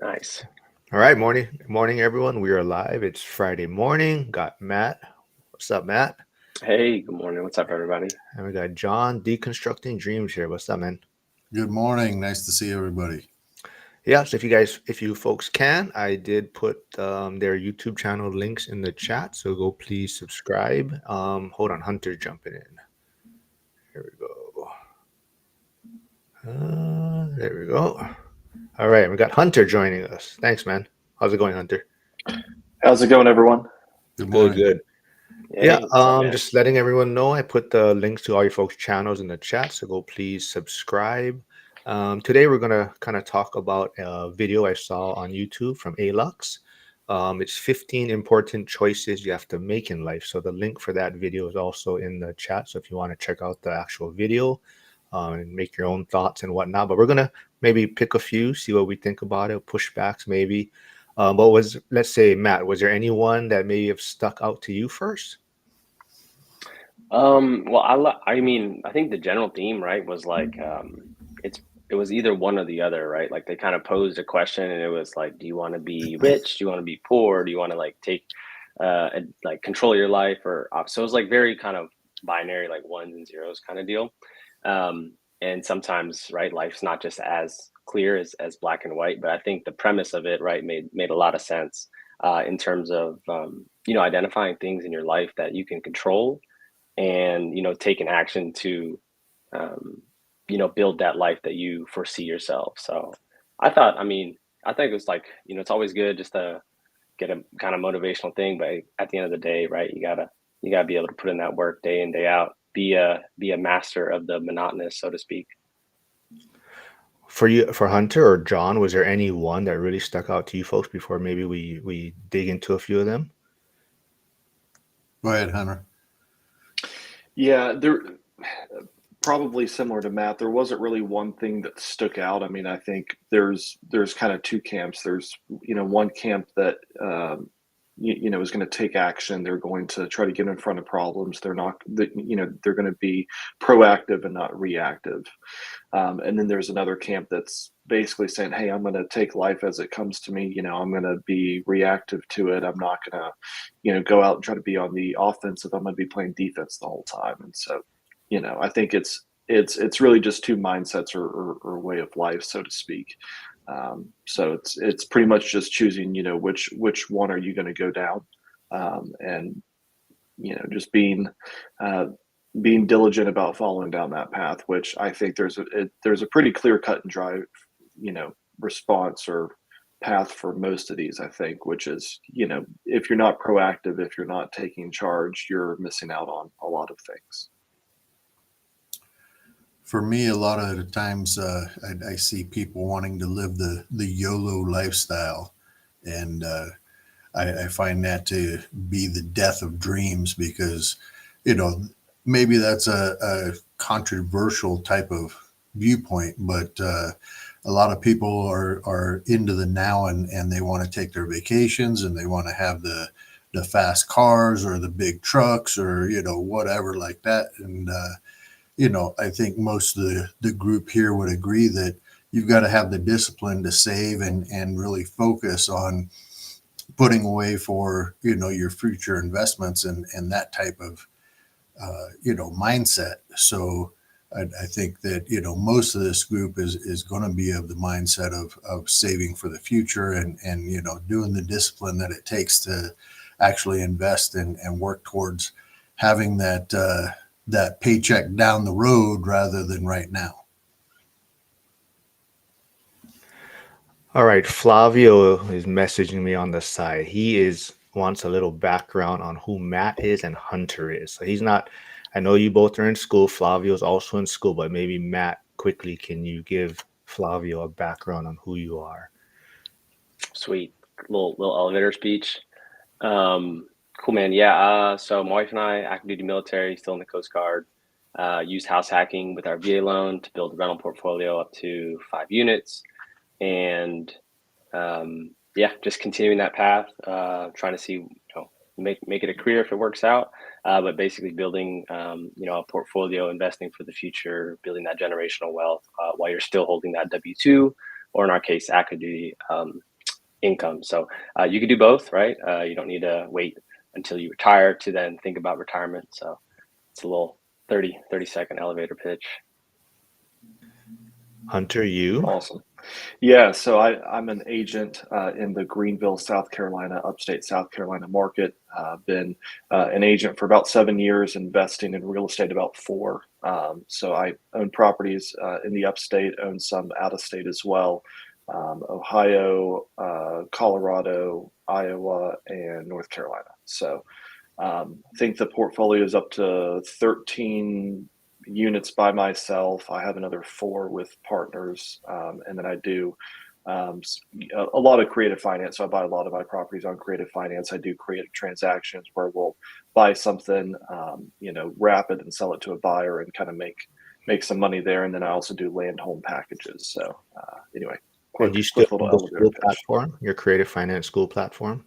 Nice. All right, morning, everyone. We are live. It's Friday morning. Got Matt. What's up, Matt? Hey, good morning. What's up, everybody? And we got John deconstructing dreams here. What's up, man? Good morning. Nice to see everybody. Yeah. So if you folks can, I did put their YouTube channel links in the chat. So go please subscribe. Hold on, Hunter's jumping in. Here we go. There we go. All right, we got Hunter joining us. Thanks, man. How's it going, Hunter? How's it going, everyone? Good Good, morning. good. Yeah, Hey, what's up, man? just letting everyone know I put the links to all your folks' channels in the chat, so go please subscribe. Today we're gonna kind of talk about a video I saw on YouTube from Alux. It's 15 important choices you have to make in life. So the link for that video is also in the chat. So if you want to check out the actual video and make your own thoughts and whatnot, but we're gonna maybe pick a few, see what we think about it, pushbacks maybe. But let's say Matt, was there anyone that may have stuck out to you first? Well, I think the general theme, right, was like, it was either one or the other, right? Like they kind of posed a question, and it was like, do you want to be rich? Do you want to be poor? Do you want to like take, and, like control your life so it was like very kind of binary, like ones and zeros kind of deal. And sometimes, right, life's not just as clear as black and white, but I think the premise of it, right, made a lot of sense, in terms of, identifying things in your life that you can control and take an action to um, build that life that you foresee yourself. So I think it was like, it's always good just to get a kind of motivational thing, but at the end of the day, right, you gotta be able to put in that work day in, day out, be a master of the monotonous, so to speak. For you, for Hunter or John, was there any one that really stuck out to you folks before maybe we dig into a few of them? Go ahead, Hunter. Yeah, there probably similar to Matt. There wasn't really one thing that stuck out. I mean, I think there's kind of two camps. There's one camp that is going to take action. They're going to try to get in front of problems. They're going to be proactive and not reactive. And then there's another camp that's basically saying, hey, I'm going to take life as it comes to me. I'm going to be reactive to it. I'm not going to, go out and try to be on the offensive. I'm going to be playing defense the whole time. And so, I think it's really just two mindsets or way of life, so to speak. So it's pretty much just choosing, which one are you going to go down, and just being diligent about following down that path, which I think there's a pretty clear cut and dry, response or path for most of these, I think, which is, if you're not proactive, if you're not taking charge, you're missing out on a lot of things. For me, a lot of the times I see people wanting to live the YOLO lifestyle, and I find that to be the death of dreams because, you know, maybe that's a controversial type of viewpoint, but a lot of people are into the now and they want to take their vacations and they want to have the fast cars or the big trucks or, whatever like that. And, I think most of the group here would agree that you've got to have the discipline to save and really focus on putting away for your future investments and that type of mindset. So I think that most of this group is going to be of the mindset of saving for the future and doing the discipline that it takes to actually invest and work towards having that paycheck down the road rather than right now. All right, Flavio is messaging me on the side. He is wants a little background on who Matt is and Hunter is. So he's not. I know you both are in school. Flavio's also in school, but maybe Matt, quickly, can you give Flavio a background on who you are? Sweet. Little elevator speech. Cool, man. Yeah. So my wife and I, active duty military, still in the Coast Guard. Used house hacking with our VA loan to build a rental portfolio up to 5 units, and yeah, just continuing that path. Trying to see, make it a career if it works out. But basically building, a portfolio, investing for the future, building that generational wealth while you're still holding that W-2, or in our case, active duty. income. So you can do both, right? You don't need to wait until you retire to then think about retirement. So it's a little 30-second elevator pitch. Hunter, you? Awesome. Yeah, so I'm an agent in the Greenville, South Carolina, upstate South Carolina market. Been an agent for about 7 years, investing in real estate about 4. So I own properties in the upstate, own some out of state as well. Ohio, Colorado, Iowa, and North Carolina. So I think the portfolio is up to 13 units by myself. I have another 4 with partners, and then I do a lot of creative finance. So I buy a lot of my properties on creative finance. I do creative transactions where we'll buy something, wrap it and sell it to a buyer and kind of make some money there. And then I also do land home packages. So anyway, And quick you still quick little have the elevator school pitch. platform, your creative finance school platform?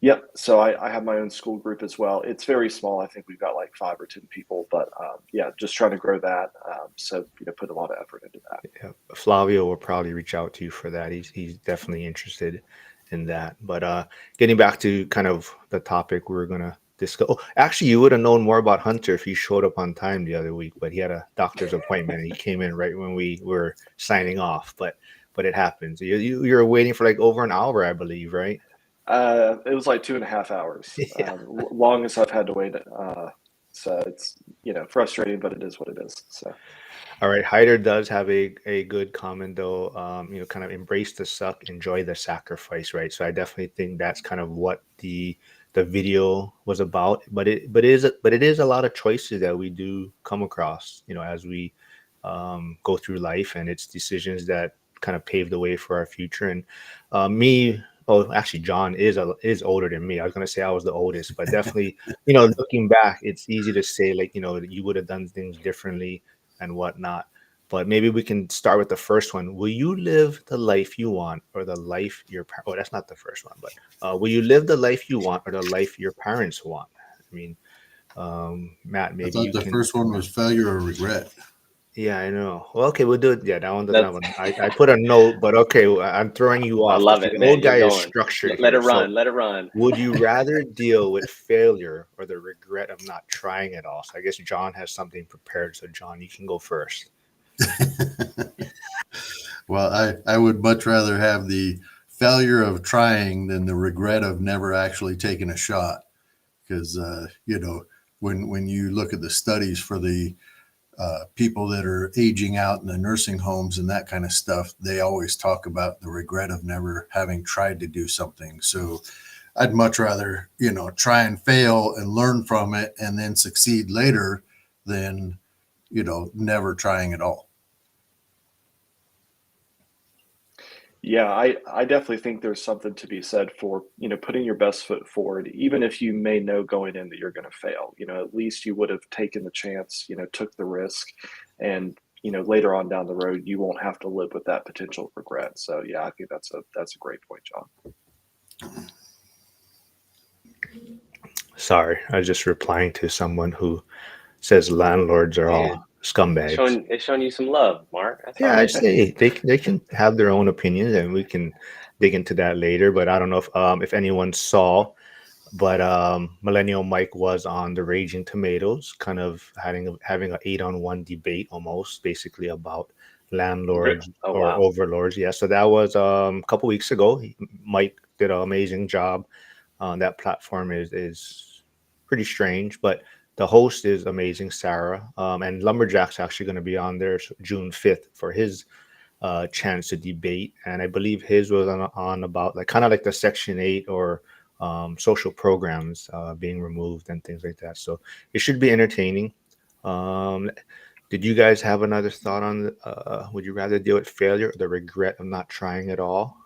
Yep. So I have my own school group as well. It's very small. I think we've got like 5 or 10 people, but yeah, just trying to grow that. So put a lot of effort into that. Yeah, Flavio will probably reach out to you for that. He's definitely interested in that. But getting back to kind of the topic we were gonna discuss. Oh, actually, you would have known more about Hunter if he showed up on time the other week, but he had a doctor's appointment and he came in right when we were signing off. But it happens. You were waiting for like over an hour, I believe, right? It was like 2.5 hours, Yeah. longest I've had to wait. So it's frustrating, but it is what it is. So All right. Hyder does have a good comment though. Kind of embrace the suck, enjoy the sacrifice, right? So I definitely think that's kind of what the video was about. But it is a lot of choices that we do come across, as we go through life, and it's decisions that kind of pave the way for our future. And me, oh, actually, John is older than me. I was gonna say I was the oldest, but definitely, looking back, it's easy to say like, that you would have done things differently and whatnot. But maybe we can start with the first one. Will you live the life you want or the life oh, that's not the first one, but will you live the life you want or the life your parents want? I mean, Matt, I maybe thought you the can. first one was failure or regret. Yeah, I know. Well, okay, we'll do it. Yeah, that one doesn't have That's one. I put a note, but okay, I'm throwing you I off love because it, the man. old You're guy is going. structured Let it here. So run. Let it run. would you rather deal with failure or the regret of not trying at all? So I guess John has something prepared. So John, you can go first. Well, I would much rather have the failure of trying than the regret of never actually taking a shot. Because when you look at the studies for the people that are aging out in the nursing homes and that kind of stuff, they always talk about the regret of never having tried to do something. So I'd much rather, try and fail and learn from it and then succeed later than, never trying at all. yeah, I definitely think there's something to be said for putting your best foot forward, even if you may know going in that you're going to fail. At least you would have taken the chance, took the risk, and later on down the road you won't have to live with that potential regret. So yeah, I think that's a great point, John. Sorry, I was just replying to someone who says landlords are all Man, scumbags. it's showing you some love, Mark. That's all Yeah, I'm I'd asking. say they can have their own opinions, and we can dig into that later. But I don't know if anyone saw, but Millennial Mike was on the Raging Tomatoes, kind of having an 8-on-1 debate almost, basically about landlords Oh or wow. overlords. Yeah, so that was a couple weeks ago. Mike did an amazing job. That platform is pretty strange, but the host is amazing, Sarah. And Lumberjack's actually going to be on there June 5th for his chance to debate. And I believe his was on about like kind of like the Section 8 or social programs being removed and things like that. So it should be entertaining. Um, did you guys have another thought on would you rather deal with failure or the regret of not trying at all?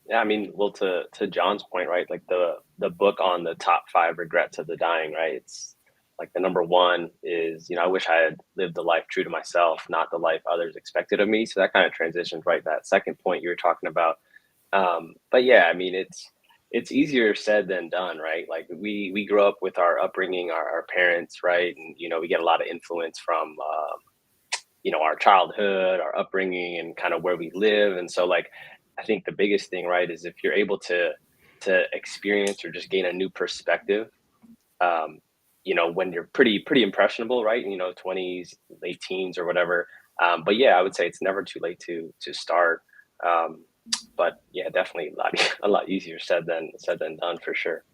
Yeah, I mean, well, to John's point, right? Like the book on the top 5 regrets of the dying, right? It's like the number one is, I wish I had lived a life true to myself, not the life others expected of me. So that kind of transitions right to that second point you were talking about. But yeah, I mean, it's easier said than done, right? Like we grow up with our upbringing, our parents, right? And we get a lot of influence from our childhood, our upbringing, and kind of where we live. And so like I think the biggest thing, right, is if you're able to experience or just gain a new perspective, um, when you're pretty impressionable, right? 20s, late teens, or whatever. But yeah, I would say it's never too late to start. Um, but yeah, definitely a lot a lot easier said than done for sure.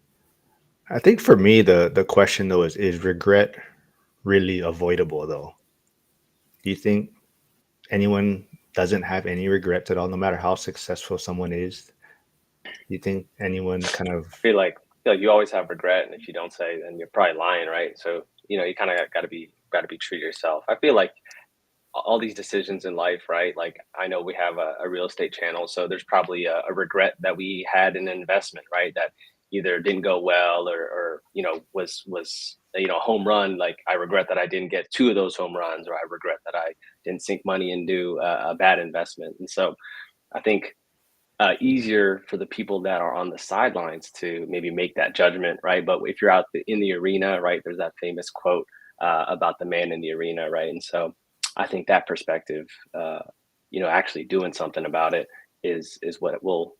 I think for me, the question though is regret really avoidable though? Do you think anyone doesn't have any regrets at all, no matter how successful someone is? Do you think anyone kind of I feel like you always have regret, and if you don't say, then you're probably lying, right? So you kind of got to be true to yourself. I feel like all these decisions in life, right? Like I know we have a real estate channel, so there's probably a regret that we had an investment, right? That either didn't go well or was a home run. Like I regret that I didn't get two of those home runs, or I regret that I didn't sink money into a bad investment. And so I think easier for the people that are on the sidelines to maybe make that judgment, right? But if you're in the arena, right, there's that famous quote about the man in the arena, right? And so I think that perspective, actually doing something about it is what it will,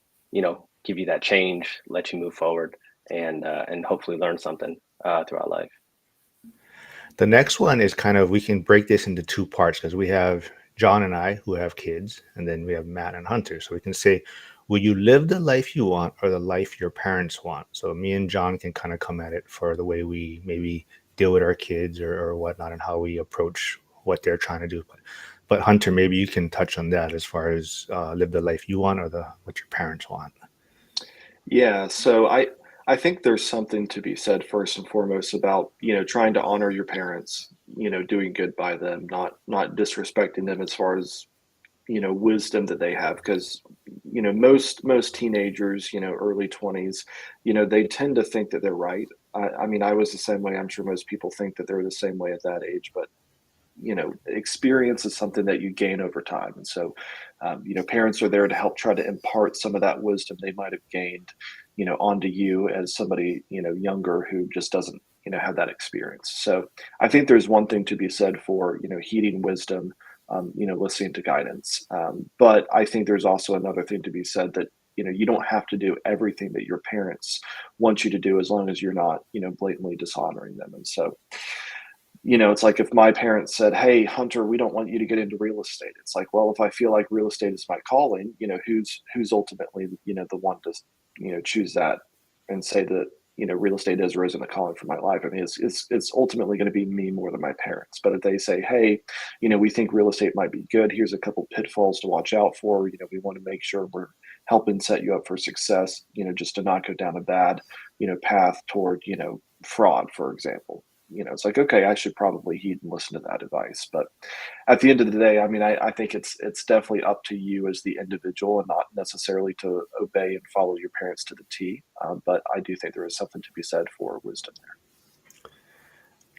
give you that change, let you move forward, and hopefully learn something throughout life. the next one is kind of we can break this into two parts because we have John and I who have kids, and then we have Matt and Hunter. So we can say, will you live the life you want or the life your parents want? So me and John can kind of come at it for the way we maybe deal with our kids or whatnot and how we approach what they're trying to do. But Hunter, maybe you can touch on that as far as live the life you want or the what your parents want. Yeah, so I think there's something to be said first and foremost about, trying to honor your parents, doing good by them, not disrespecting them as far as, wisdom that they have because, most teenagers, early 20s, they tend to think that they're right. I mean, I was the same way. I'm sure most people think that they're the same way at that age, but experience is something that you gain over time. And so, parents are there to help try to impart some of that wisdom they might have gained, onto you as somebody, younger who just doesn't, have that experience. So I think there's one thing to be said for, heeding wisdom, listening to guidance. But I think there's also another thing to be said that, you don't have to do everything that your parents want you to do as long as you're not, blatantly dishonoring them. And so, it's like if my parents said, "Hey, Hunter, we don't want you to get into real estate." It's like, well, if I feel like real estate is my calling, who's ultimately, the one to, choose that and say that, real estate is or isn't a calling for my life. I mean, it's ultimately going to be me more than my parents. But if they say, "Hey, we think real estate might be good. Here's a couple pitfalls to watch out for. We want to make sure we're helping set you up for success, just to not go down a bad, path toward, fraud, for example." It's like, okay, I should probably heed and listen to that advice. But at the end of the day, I mean, I think it's definitely up to you as the individual and not necessarily to obey and follow your parents to the T. But I do think there is something to be said for wisdom there.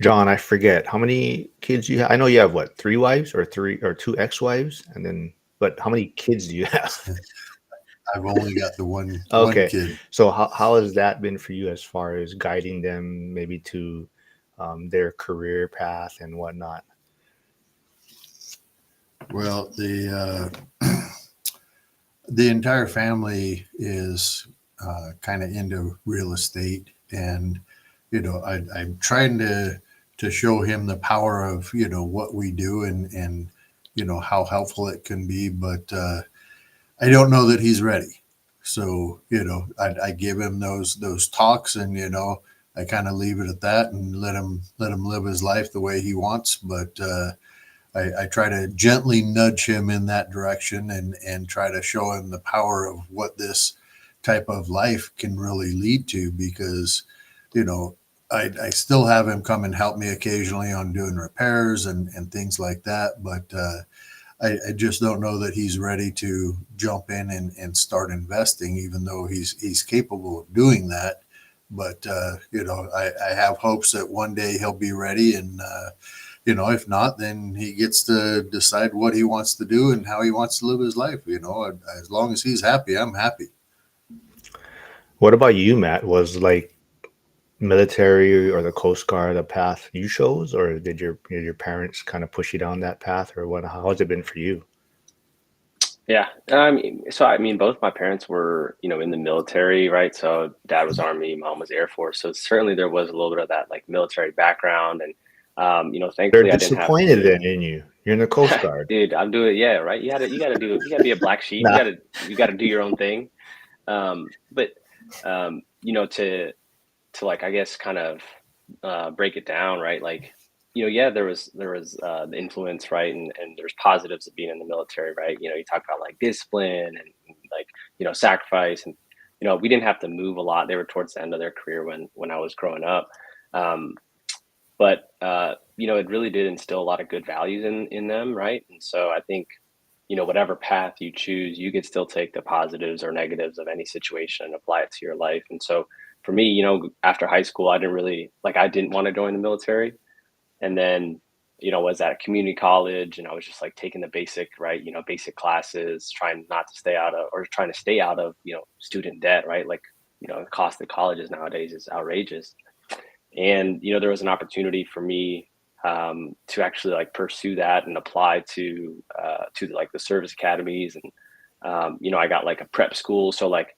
John, I forget how many kids you have. I know you have what, three wives or three or two ex-wives, and then but how many kids do you have? I've only got the one Okay, kid. so how has that been for you as far as guiding them maybe to their career path and whatnot? Well, the entire family is kind of into real estate, and I'm trying to show him the power of what we do and how helpful it can be, but I don't know that he's ready. So I give him those talks, and I kind of leave it at that and let him live his life the way he wants, but. I try to gently nudge him in that direction and try to show him the power of what this type of life can really lead to because, you know, I still have him come and help me occasionally on doing repairs and things like that. But I just don't know that he's ready to jump in and start investing, even though he's capable of doing that. But, I have hopes that one day he'll be ready and, if not, then he gets to decide what he wants to do and how he wants to live his life. As long as he's happy, I'm happy. What about you, Matt? Was like military or the Coast Guard a path you chose, or did your parents kind of push you down that path, or what? How has it been for you? Yeah. I mean, both my parents were, in the military, right? So dad was Army, mom was Air Force. So certainly there was a little bit of that like military background. And, They're thankfully I didn't have disappointed to, then in you. You're in the Coast Guard. dude, I'm doing, yeah, right. You gotta be a black sheep. Nah. You gotta do your own thing. But, to like, I guess kind of, break it down, right? Like, yeah, there was the influence, right? And there's positives of being in the military, right? You talk about like discipline and like, sacrifice and, we didn't have to move a lot. They were towards the end of their career when I was growing up. Um, but it really did instill a lot of good values in them, right? And so I think, whatever path you choose, you could still take the positives or negatives of any situation and apply it to your life. And so for me, after high school, I didn't want to join the military. And then, was at a community college and I was just like taking the basic, right, basic classes, trying not to stay out of or trying to stay out of, student debt, right? Like, the cost of colleges nowadays is outrageous. And there was an opportunity for me, to actually like pursue that and apply to like the service academies. And I got like a prep school, so like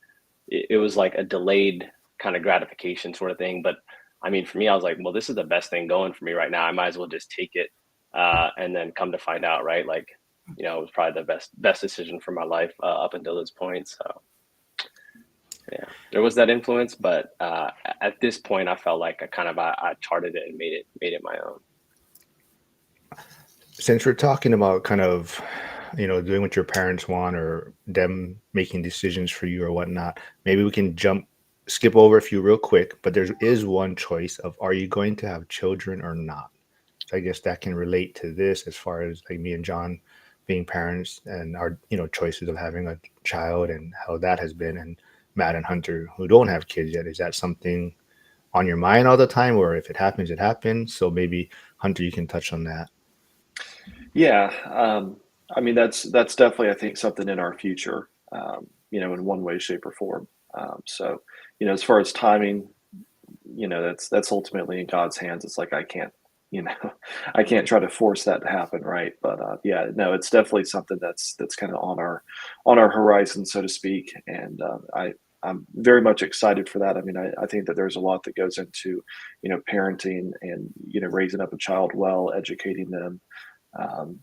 it was like a delayed kind of gratification sort of thing. But I mean, for me, I was like, well, this is the best thing going for me right now. I might as well just take it. And then come to find out, right, like, it was probably the best decision for my life, up until this point. So yeah, there was that influence, but at this point, I felt like I charted it and made it my own. Since we're talking about kind of, doing what your parents want or them making decisions for you or whatnot, maybe we can skip over a few real quick, but there is one choice of are you going to have children or not? So I guess that can relate to this as far as like me and John being parents and our, choices of having a child and how that has been. And Matt and Hunter who don't have kids yet, is that something on your mind all the time, or if it happens, it happens? So maybe Hunter, you can touch on that. Yeah, I mean that's definitely I think something in our future, in one way, shape, or form. So, as far as timing, that's ultimately in God's hands. It's like I can't, you know, I can't try to force that to happen, right? But yeah, no, it's definitely something that's kind of on our horizon, so to speak. And I'm very much excited for that. I mean, I think that there's a lot that goes into, parenting and raising up a child well, educating them. Um,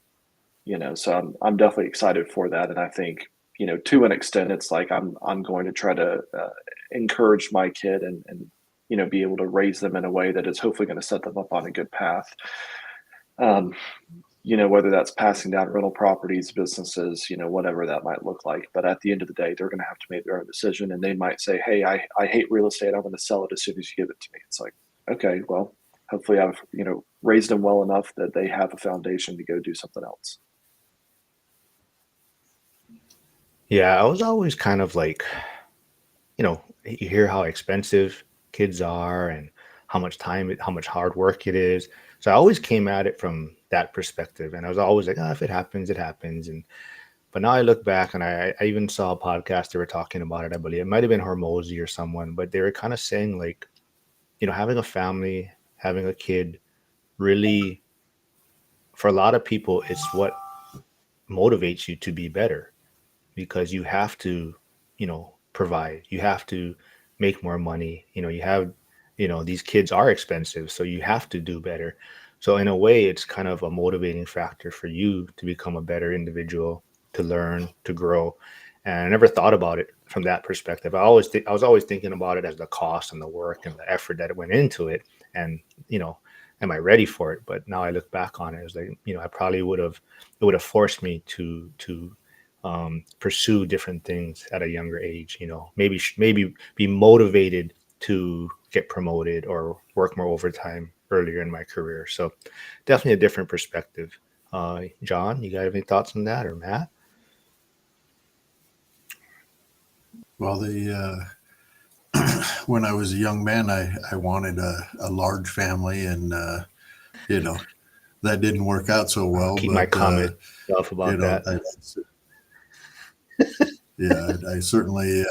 so I'm definitely excited for that, and I think to an extent, it's like I'm going to try to encourage my kid and be able to raise them in a way that is hopefully going to set them up on a good path. Um, whether that's passing down rental properties, businesses, whatever that might look like. But at the end of the day, they're going to have to make their own decision, and they might say, "Hey, I hate real estate. I'm going to sell it as soon as you give it to me." It's like, okay, well, hopefully I've raised them well enough that they have a foundation to go do something else. Yeah, I was always kind of like, you hear how expensive kids are and how much hard work it is. So I always came at it from that perspective. And I was always like, if it happens, it happens. But now I look back and I even saw a podcast, they were talking about it. I believe it might have been Hormozy or someone, but they were kind of saying like, having a family, having a kid really, for a lot of people, it's what motivates you to be better because you have to, provide. You have to make more money. You have, these kids are expensive, so you have to do better. So in a way, it's kind of a motivating factor for you to become a better individual, to learn, to grow. And I never thought about it from that perspective. I was always thinking about it as the cost and the work and the effort that went into it. And, am I ready for it? But now I look back on it, it's like, I probably it would have forced me to pursue different things at a younger age. Maybe be motivated to get promoted or work more overtime earlier in my career. So definitely a different perspective. John, you got any thoughts on that, or Matt? Well, when I was a young man, I wanted a large family, and that didn't work out so well. Keep my comment off about that. I certainly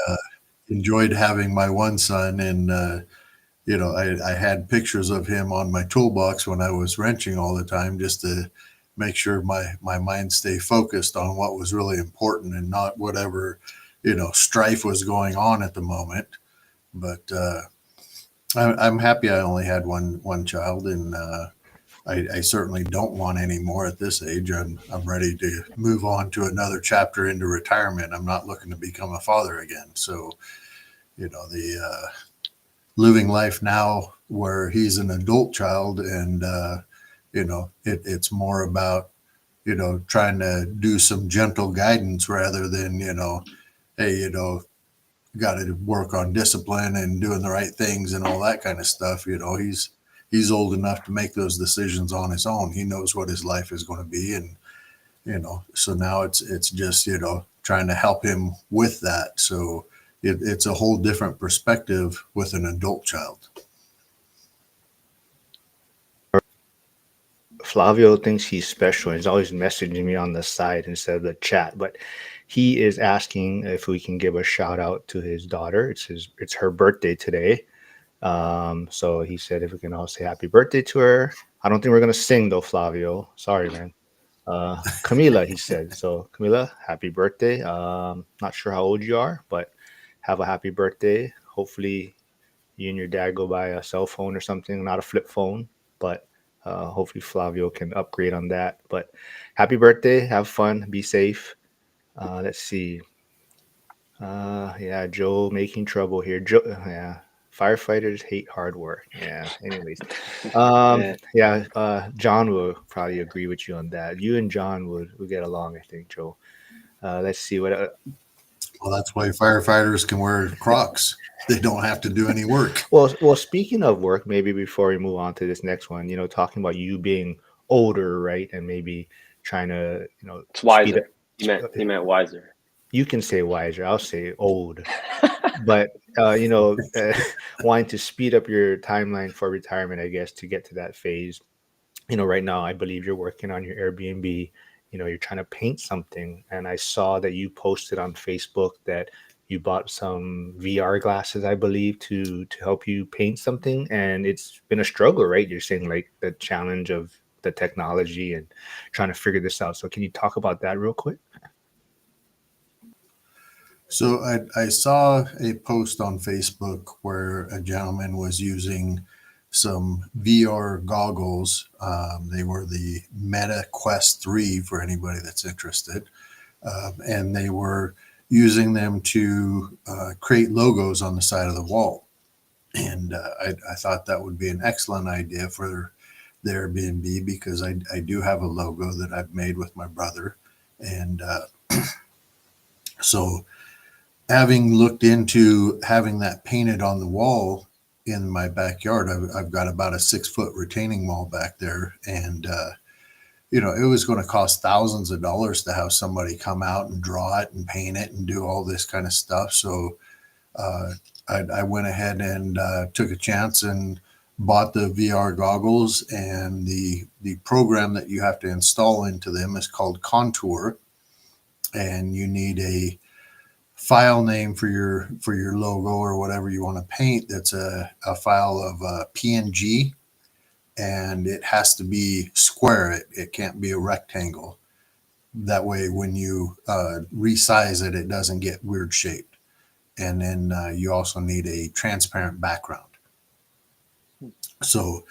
enjoyed having my one son, and I had pictures of him on my toolbox when I was wrenching all the time, just to make sure my mind stay focused on what was really important and not whatever, strife was going on at the moment. But I'm happy I only had one child, and I certainly don't want any more at this age. I'm ready to move on to another chapter into retirement. I'm not looking to become a father again. So, the living life now where he's an adult child, and it's more about trying to do some gentle guidance rather than hey, got to work on discipline and doing the right things and all that kind of stuff. He's old enough to make those decisions on his own. He knows what his life is going to be, and so now it's just trying to help him with that. So it's a whole different perspective with an adult child. Flavio thinks he's special. He's always messaging me on the side instead of the chat, but he is asking if we can give a shout out to his daughter. It's her birthday today. So he said if we can all say happy birthday to her. I don't think we're gonna sing though, Flavio. Sorry, man. Camila, he said. So Camila, happy birthday. Not sure how old you are, but have a happy birthday. Hopefully you and your dad go buy a cell phone or something, not a flip phone, but hopefully Flavio can upgrade on that. But happy birthday, have fun, be safe. Let's see. Yeah, Joe making trouble here. Joe, yeah, firefighters hate hard work. Yeah. Anyways, Yeah. yeah. John will probably agree with you on that. You and John would get along, I think, Joe. Let's see what. Well, that's why firefighters can wear Crocs. They don't have to do any work. Well. Speaking of work, maybe before we move on to this next one, talking about you being older, right, and maybe trying to, It's speed up. wiser. He meant wiser. You can say wiser. I'll say old. But wanting to speed up your timeline for retirement, I guess, to get to that phase. Right now, I believe you're working on your Airbnb. You're trying to paint something, and I saw that you posted on Facebook that you bought some VR glasses, I believe, to help you paint something, and it's been a struggle, right? You're saying like the challenge of the technology and trying to figure this out. So can you talk about that real quick? So I saw a post on Facebook where a gentleman was using some VR goggles. They were the Meta Quest 3 for anybody that's interested. And they were using them to create logos on the side of the wall. And I thought that would be an excellent idea for the Airbnb, because I do have a logo that I've made with my brother. And so having looked into having that painted on the wall in my backyard, I've got about a 6-foot retaining wall back there. And, it was going to cost thousands of dollars to have somebody come out and draw it and paint it and do all this kind of stuff. So I went ahead and took a chance and bought the VR goggles, and the program that you have to install into them is called Contour. And you need a file name for your logo or whatever you want to paint. That's a file of PNG, and it has to be square. It can't be a rectangle. That way, when you resize it, it doesn't get weird shaped. And then you also need a transparent background. So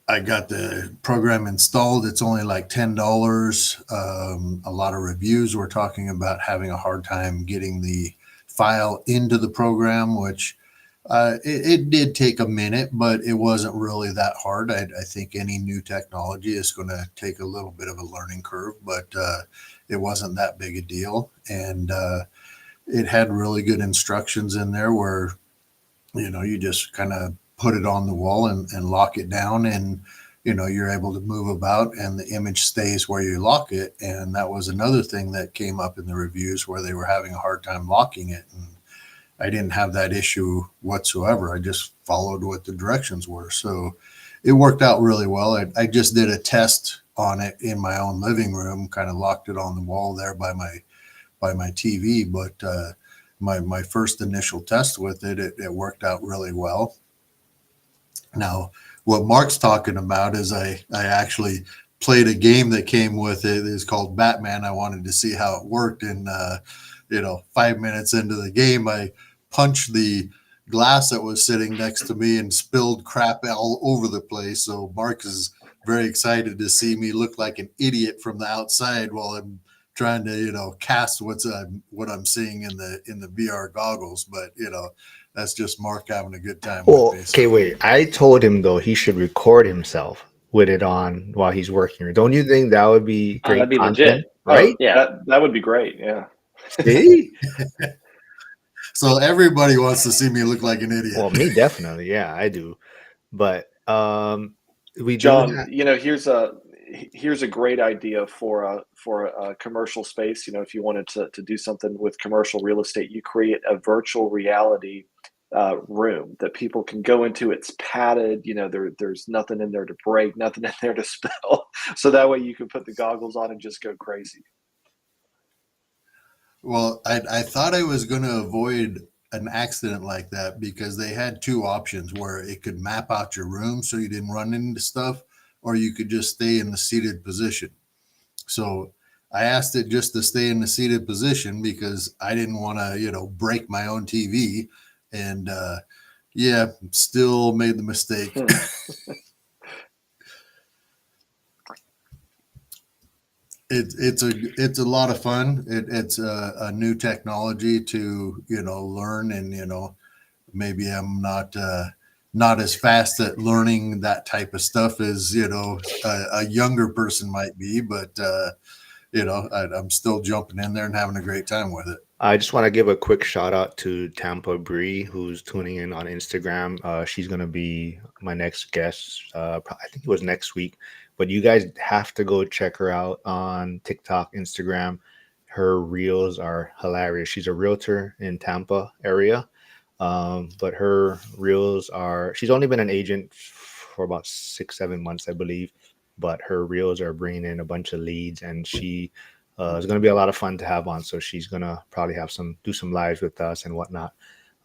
I got the program installed. It's only like $10. A lot of reviews were talking about having a hard time getting the file into the program, which it did take a minute, but it wasn't really that hard. I think any new technology is going to take a little bit of a learning curve, but it wasn't that big a deal. And it had really good instructions in there where, you just kind of put it on the wall and lock it down, and you're able to move about and the image stays where you lock it. And that was another thing that came up in the reviews, where they were having a hard time locking it, and I didn't have that issue whatsoever. I just followed what the directions were, so it worked out really well. I just did a test on it in my own living room, kind of locked it on the wall there by my TV, but my first initial test with it worked out really well. Now, what Mark's talking about is I actually played a game that came with it. It's called Batman. I wanted to see how it worked. And, 5 minutes into the game, I punched the glass that was sitting next to me and spilled crap all over the place. So Mark is very excited to see me look like an idiot from the outside while I'm trying to, cast what I'm seeing in the VR goggles. But, that's just Mark having a good time with Well, me. okay, So wait. I told him though he should record himself with it on while he's working. Don't you think that would be great That'd be content, legit. right? Yeah. That would be great. Yeah. See? everybody wants to see me look like an idiot. Well, me definitely. Yeah, I do. But we do John, have. here's a great idea for a commercial space. If you wanted to do something with commercial real estate, you create a virtual reality room that people can go into. It's padded. There's nothing in there to break, nothing in there to spill. So that way you can put the goggles on and just go crazy. Well, I thought I was going to avoid an accident like that because they had two options where it could map out your room so you didn't run into stuff, or you could just stay in the seated position. So I asked it just to stay in the seated position because I didn't want to, break my own TV. And yeah, still made the mistake. It's a lot of fun. It's a new technology to learn, and maybe I'm not as fast at learning that type of stuff as a younger person might be, but I'm still jumping in there and having a great time with it. I just want to give a quick shout out to Tampa Bree, who's tuning in on Instagram. She's going to be my next guest. I think it was next week, but you guys have to go check her out on TikTok, Instagram. Her reels are hilarious. She's a realtor in Tampa area, but her reels are. She's only been an agent for about 6, 7 months, I believe, but her reels are bringing in a bunch of leads, and she it's going to be a lot of fun to have on. So she's going to probably do some lives with us and whatnot.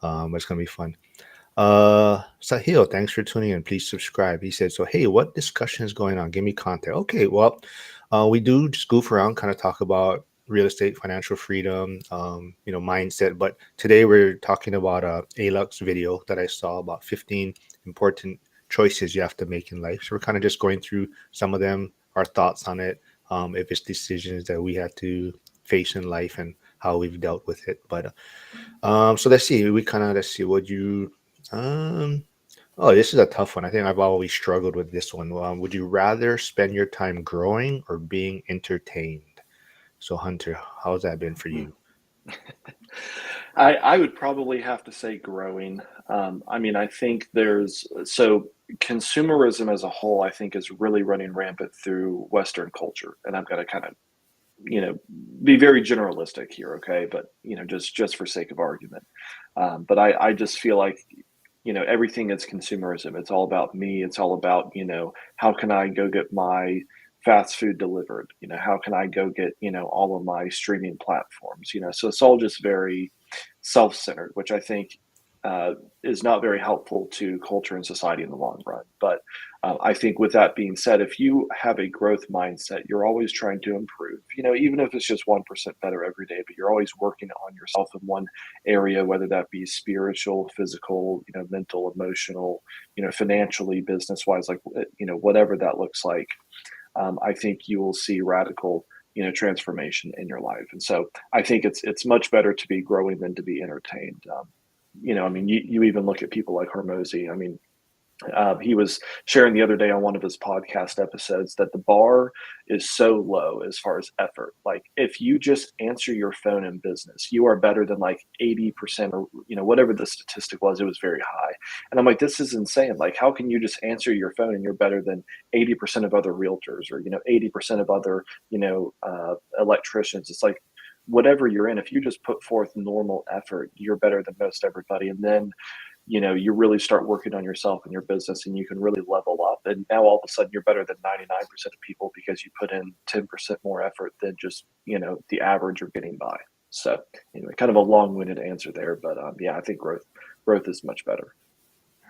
It's going to be fun. Sahil, thanks for tuning in. Please subscribe. He said, so, hey, what discussion is going on? Give me content. Okay, well, we do just goof around, kind of talk about real estate, financial freedom, mindset. But today we're talking about a Alux video that I saw about 15 important choices you have to make in life. So we're kind of just going through some of them, our thoughts on it, if it's decisions that we had to face in life and how we've dealt with it. But so let's see. Let's see. Would you? Oh, this is a tough one. I think I've always struggled with this one. Would you rather spend your time growing or being entertained? So, Hunter, how's that been for you? I would probably have to say growing. I think consumerism as a whole, I think, is really running rampant through Western culture, and I'm going to kind of be very generalistic here, okay? But just for sake of argument, but I just feel like everything is consumerism. It's all about me. It's all about how can I go get my fast food delivered? How can I go get all of my streaming platforms? So it's all just very self-centered, which I think is not very helpful to culture and society in the long run. But I think with that being said, if you have a growth mindset, you're always trying to improve, even if it's just 1% better every day, but you're always working on yourself in one area, whether that be spiritual, physical, mental, emotional, financially, business wise, like, whatever that looks like. I think you will see radical transformation in your life. And so I think it's much better to be growing than to be entertained. You even look at people like Hormozy. He was sharing the other day on one of his podcast episodes that the bar is so low as far as effort. Like, if you just answer your phone in business, you are better than like 80%, or whatever the statistic was. It was very high, and I'm like, this is insane. Like, how can you just answer your phone and you're better than 80% of other realtors, or 80% of other electricians? It's like, whatever you're in, if you just put forth normal effort, you're better than most everybody. And then you really start working on yourself and your business, and you can really level up. And now all of a sudden you're better than 99% of people because you put in 10% more effort than just, the average you're getting by. So anyway, kind of a long-winded answer there, but yeah, I think growth is much better.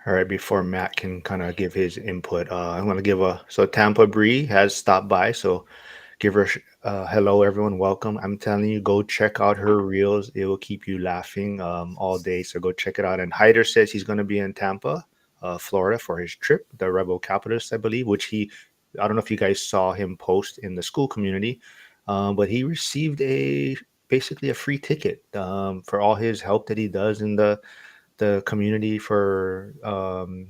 All right, before Matt can kind of give his input, I'm going to give a so Tampa Bree has stopped by, so give her hello, everyone, welcome. I'm telling you, go check out her reels; it will keep you laughing all day. So go check it out. And Hyder says he's going to be in Tampa, Florida, for his trip, the Rebel Capitalist, I believe, which I don't know if you guys saw him post in the school community, but he received basically a free ticket for all his help that he does in the community for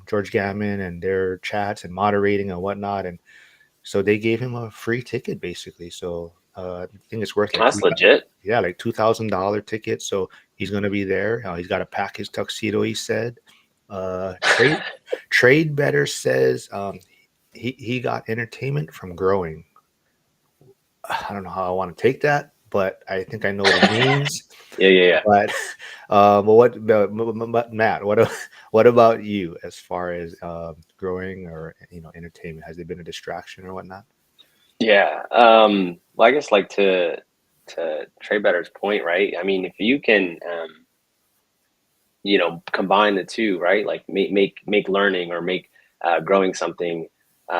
George Gammon and their chats and moderating and whatnot. And so they gave him a free ticket basically. So I think it's worth like That's legit. yeah, like $2,000 ticket. So he's gonna be there. He's got to pack his tuxedo. He said. Trade Better says he got entertainment from growing. I don't know how I want to take that, but I think I know what it means. Yeah. But Matt, what about you as far as growing or entertainment? Has it been a distraction or whatnot? Yeah. Well, I guess like to Trey Better's point, right? I mean, if you can, combine the two, right? Like make learning or make growing something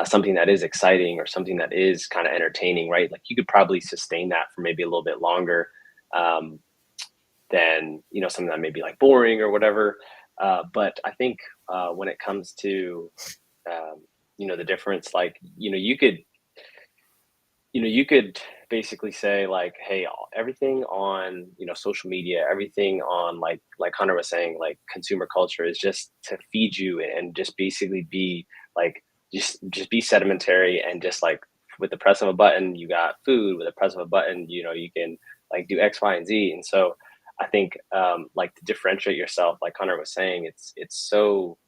something that is exciting or something that is kind of entertaining, right? Like you could probably sustain that for maybe a little bit longer um, than something that may be like boring or whatever. But I think when it comes to the difference, like you could basically say like, hey, everything on social media, everything on like Hunter was saying, like consumer culture is just to feed you and just basically be like just be sedimentary and just like with the press of a button you got food, with the press of a button you can like do X, Y, and Z. And so I think like to differentiate yourself, like Hunter was saying, it's so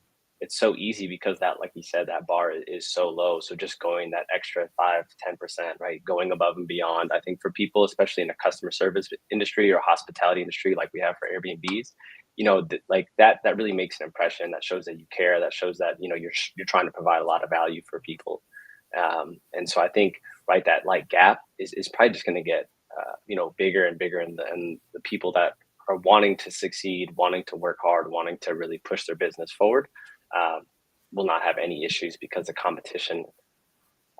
easy because that, like you said, that bar is so low. So just going that extra 5 to 10%, right? Going above and beyond. I think for people, especially in the customer service industry or hospitality industry, like we have for Airbnbs, like that really makes an impression. That shows that you care. That shows that you're trying to provide a lot of value for people. And so I think right that like gap is probably just going to get bigger and bigger, and the people that are wanting to succeed, wanting to work hard, wanting to really push their business forward um, will not have any issues because the competition,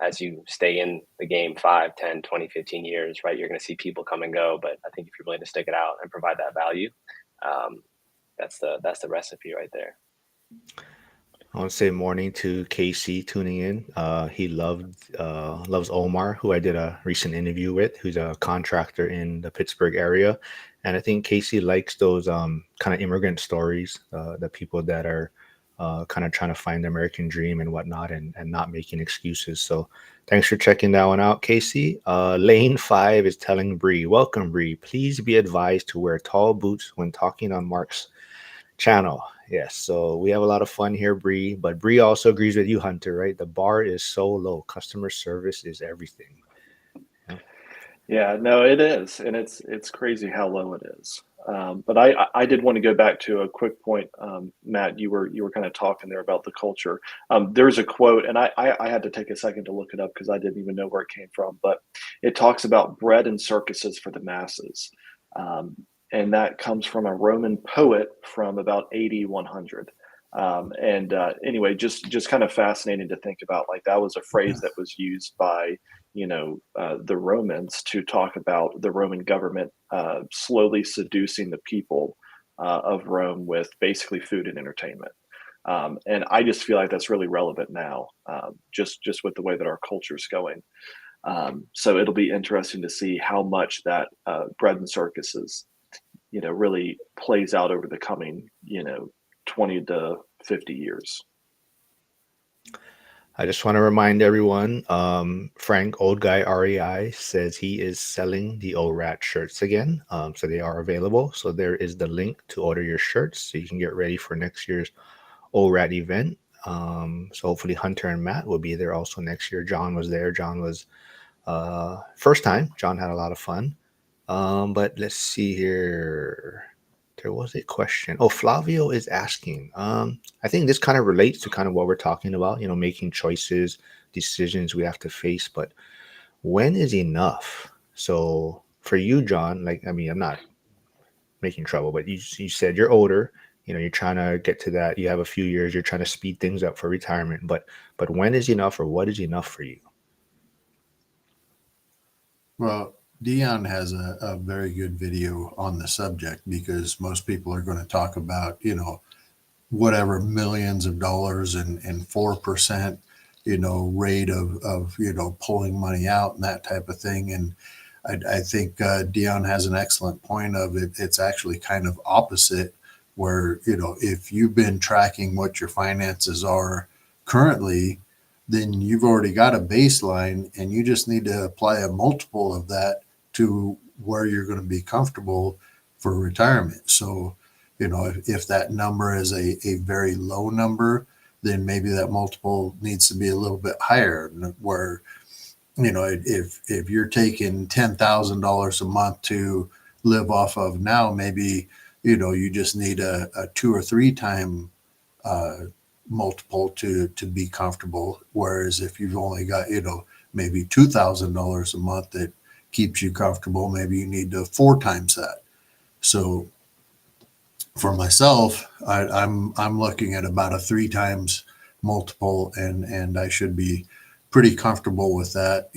as you stay in the game 5, 10, 20, 15 years, right, you're going to see people come and go. But I think if you're willing to stick it out and provide that value, um, that's the recipe right there. I want to say morning to Casey tuning in. He loves Omar, who I did a recent interview with, who's a contractor in the Pittsburgh area, and I think Casey likes those kind of immigrant stories, the people that are kind of trying to find the American dream and whatnot, and not making excuses. So thanks for checking that one out, Casey. Lane 5 is telling Bree, welcome Bree. Please be advised to wear tall boots when talking on Mark's channel. Yes, so we have a lot of fun here, Bree. But Bree also agrees with you, Hunter, right? The bar is so low. Customer service is everything. Yeah. Yeah, no, it is, and it's crazy how low it is. But I did want to go back to a quick point, Matt. You were kind of talking there about the culture. There's a quote, and I had to take a second to look it up because I didn't even know where it came from. But it talks about bread and circuses for the masses, and that comes from a Roman poet from about AD 100. And anyway, just kind of fascinating to think about. Like that was a phrase that was used by the Romans to talk about the Roman government slowly seducing the people of Rome with basically food and entertainment. And I just feel like that's really relevant now, just with the way that our culture is going. So it'll be interesting to see how much that bread and circuses, really plays out over the coming, 20 to 50 years. I just want to remind everyone, Frank, old guy REI, says he is selling the ORAT shirts again. So they are available. So there is the link to order your shirts so you can get ready for next year's ORAT event. So hopefully Hunter and Matt will be there also next year. John was there. John was first time. John had a lot of fun. But let's see here. There was a question. Oh, Flavio is asking. I think this kind of relates to kind of what we're talking about, making choices, decisions we have to face. But when is enough? So for you, John, like, I mean, I'm not making trouble, but you said you're older. you're trying to get to that. You have a few years. You're trying to speed things up for retirement. But when is enough, or what is enough for you? Well, Dion has a very good video on the subject, because most people are going to talk about, whatever millions of dollars and 4%, rate of, pulling money out and that type of thing. And I think Dion has an excellent point of it. It's actually kind of opposite, where, if you've been tracking what your finances are currently, then you've already got a baseline, and you just need to apply a multiple of that to where you're going to be comfortable for retirement. So, if that number is a very low number, then maybe that multiple needs to be a little bit higher, where, if you're taking $10,000 a month to live off of now, maybe, you just need a 2 or 3 time uh, multiple to be comfortable. Whereas if you've only got, maybe $2,000 a month that keeps you comfortable, maybe you need to 4 times that. So for myself, I'm looking at about a 3 times multiple, and I should be pretty comfortable with that.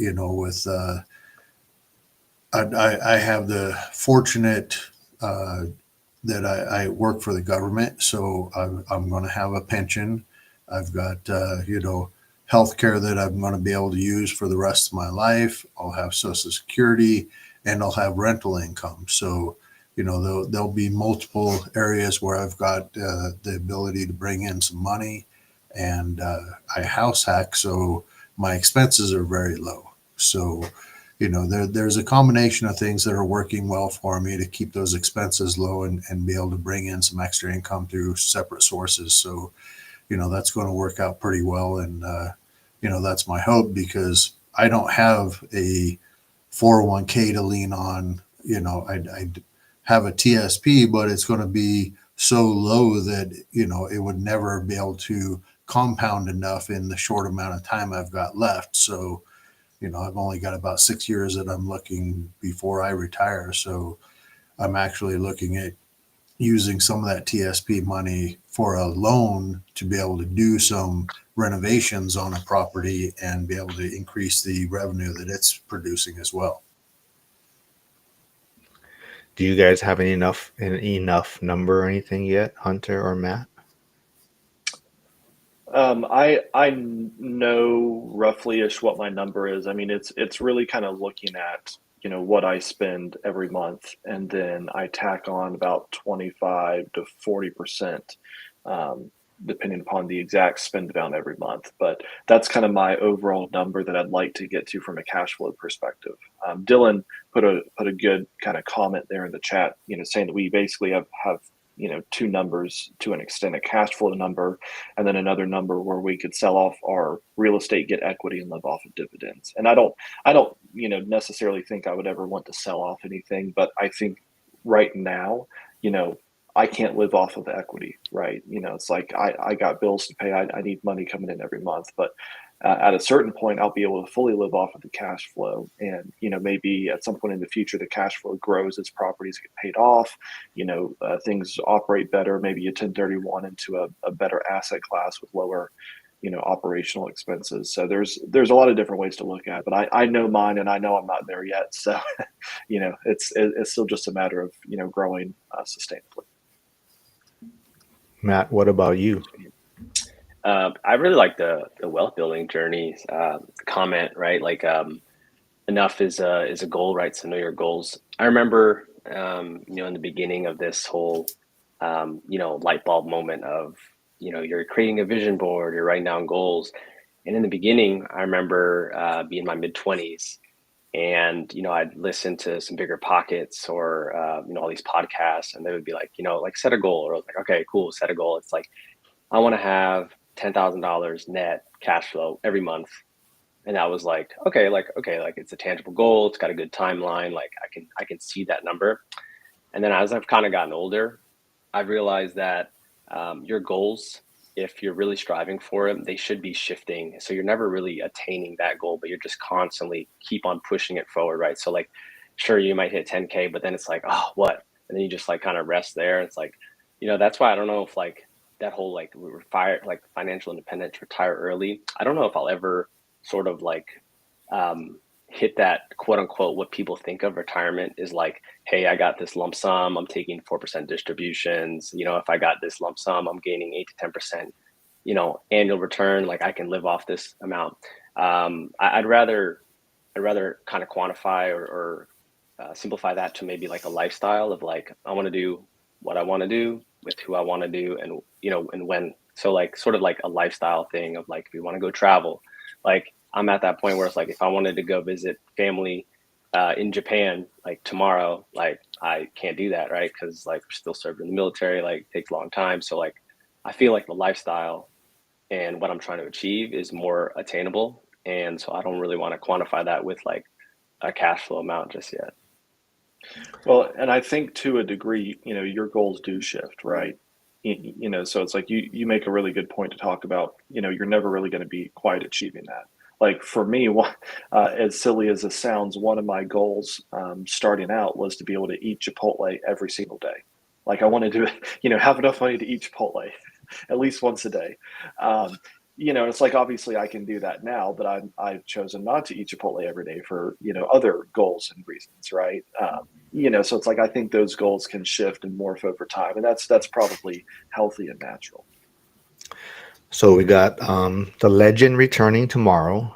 I have the fortunate that I work for the government, so I'm going to have a pension. I've got health care that I'm going to be able to use for the rest of my life. I'll have Social Security, and I'll have rental income. So there'll be multiple areas where I've got the ability to bring in some money, and I house hack, so my expenses are very low. So there's a combination of things that are working well for me to keep those expenses low, and be able to bring in some extra income through separate sources. So that's going to work out pretty well, and that's my hope, because I don't have a 401k to lean on. I have a TSP, but it's going to be so low that it would never be able to compound enough in the short amount of time I've got left. So I've only got about 6 years that I'm looking before I retire. So I'm actually looking at using some of that TSP money for a loan to be able to do some renovations on a property and be able to increase the revenue that it's producing as well. Do you guys have an enough number or anything yet, Hunter or Matt? I know roughly-ish what my number is. I mean, it's really kind of looking at, what I spend every month, and then I tack on about 25 to 40%, depending upon the exact spend amount every month. But that's kind of my overall number that I'd like to get to from a cash flow perspective. Dylan put a good kind of comment there in the chat, saying that we basically have two numbers to an extent: a cash flow number, and then another number where we could sell off our real estate, get equity, and live off of dividends. And I don't necessarily think I would ever want to sell off anything, but I think right now, you know, I can't live off of equity, right? It's like I got bills to pay. I need money coming in every month, but at a certain point, I'll be able to fully live off of the cash flow. And, maybe at some point in the future, the cash flow grows as properties get paid off, things operate better. Maybe you 1031 into a better asset class with lower, operational expenses. So there's a lot of different ways to look at it, but I know mine, and I know I'm not there yet. So, it's still just a matter of, growing sustainably. Matt, what about you? I really like the wealth building journey comment, right? Like enough is a goal, right? So know your goals. I remember in the beginning of this whole light bulb moment of you're creating a vision board, you're writing down goals, and in the beginning, I remember being in my mid-20s, and I'd listen to some Bigger Pockets or all these podcasts, and they would be like set a goal, or I was like, okay, cool, set a goal. It's like I want to have $10,000 net cash flow every month. And that was like, okay, like it's a tangible goal. It's got a good timeline. Like I can see that number. And then as I've kind of gotten older, I've realized that your goals, if you're really striving for them, they should be shifting. So you're never really attaining that goal, but you're just constantly keep on pushing it forward, right? So like, sure, you might hit 10K, but then it's like, oh, what? And then you just like kind of rest there. It's like, that's why I don't know if like that whole like retire, like financial independence, retire early. I don't know if I'll ever sort of like um, hit that quote unquote what people think of retirement is like, hey, I got this lump sum, I'm taking 4% distributions. If I got this lump sum, I'm gaining 8 to 10%, annual return. Like I can live off this amount. I'd rather kind of quantify or simplify that to maybe like a lifestyle of like I want to do what I want to do with who I want to do and and when. So like sort of like a lifestyle thing of like if you want to go travel, like I'm at that point where it's like if I wanted to go visit family in Japan like tomorrow, like I can't do that, right? Because like we're still serving in the military, like it takes a long time. So like I feel like the lifestyle and what I'm trying to achieve is more attainable. And so I don't really want to quantify that with like a cash flow amount just yet. Well, and I think to a degree, your goals do shift, right? So it's like you make a really good point to talk about, you're never really going to be quite achieving that. Like for me, as silly as this sounds, one of my goals starting out was to be able to eat Chipotle every single day. Like I wanted to, have enough money to eat Chipotle at least once a day. Um, it's like obviously I can do that now, but I've chosen not to eat Chipotle every day for other goals and reasons, right? So it's like I think those goals can shift and morph over time, and that's probably healthy and natural. So we got the legend returning tomorrow.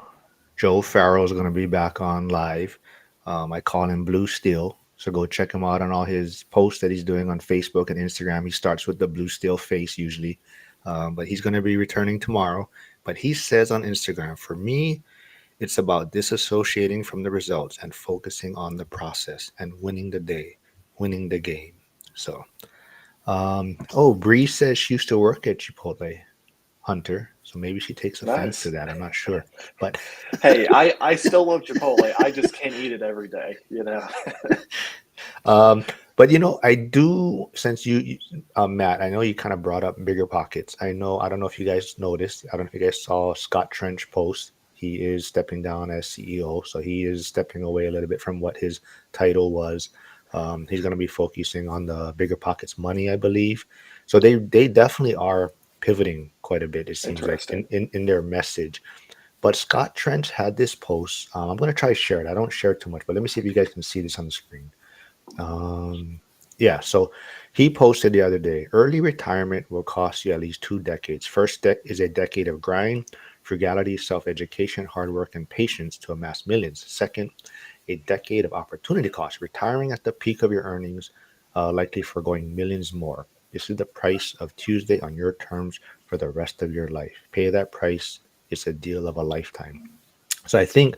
Joe Farrell is going to be back on live. I call him Blue Steel. So go check him out on all his posts that he's doing on Facebook and Instagram. He starts with the Blue Steel face usually, but he's going to be returning tomorrow. But he says on Instagram, for me, it's about disassociating from the results and focusing on the process and winning the day, winning the game. So, oh, Bree says she used to work at Chipotle, Hunter. So maybe she takes offense to Nice. that. I'm not sure, but Hey, I still love Chipotle. I just can't eat it every day. um, but I do. Since Matt, I know you kind of brought up bigger pockets. I don't know if you guys noticed. I don't know if you guys saw Scott Trench post. He is stepping down as CEO, so he is stepping away a little bit from what his title was. He's going to be focusing on the bigger pockets money, I believe. So they definitely are pivoting quite a bit. It seems like Interesting. in their message. But Scott Trench had this post. I'm going to try to share it. I don't share too much, but let me see if you guys can see this on the screen. Um, yeah, so he posted the other day, early retirement will cost you at least 2 decades. First is a decade of grind, frugality, self-education, hard work, and patience to amass millions. Second, a decade of opportunity cost, retiring at the peak of your earnings, likely foregoing millions more. This is the price of Tuesday on your terms for the rest of your life. Pay that price. It's a deal of a lifetime. So I think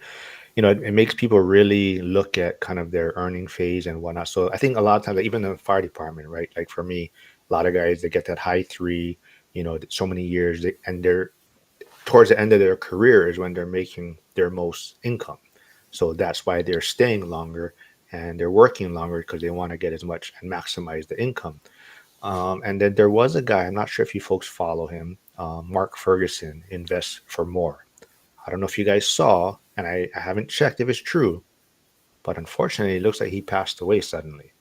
it makes people really look at kind of their earning phase and whatnot. So I think a lot of times, like even the fire department, right? Like for me, a lot of guys they get that high three, so many years, and they're towards the end of their career is when they're making their most income. So that's why they're staying longer and they're working longer because they want to get as much and maximize the income. And then there was a guy, I'm not sure if you folks follow him, Mark Ferguson, Invest for More. I don't know if you guys saw, and I haven't checked if it's true, but unfortunately, it looks like he passed away suddenly.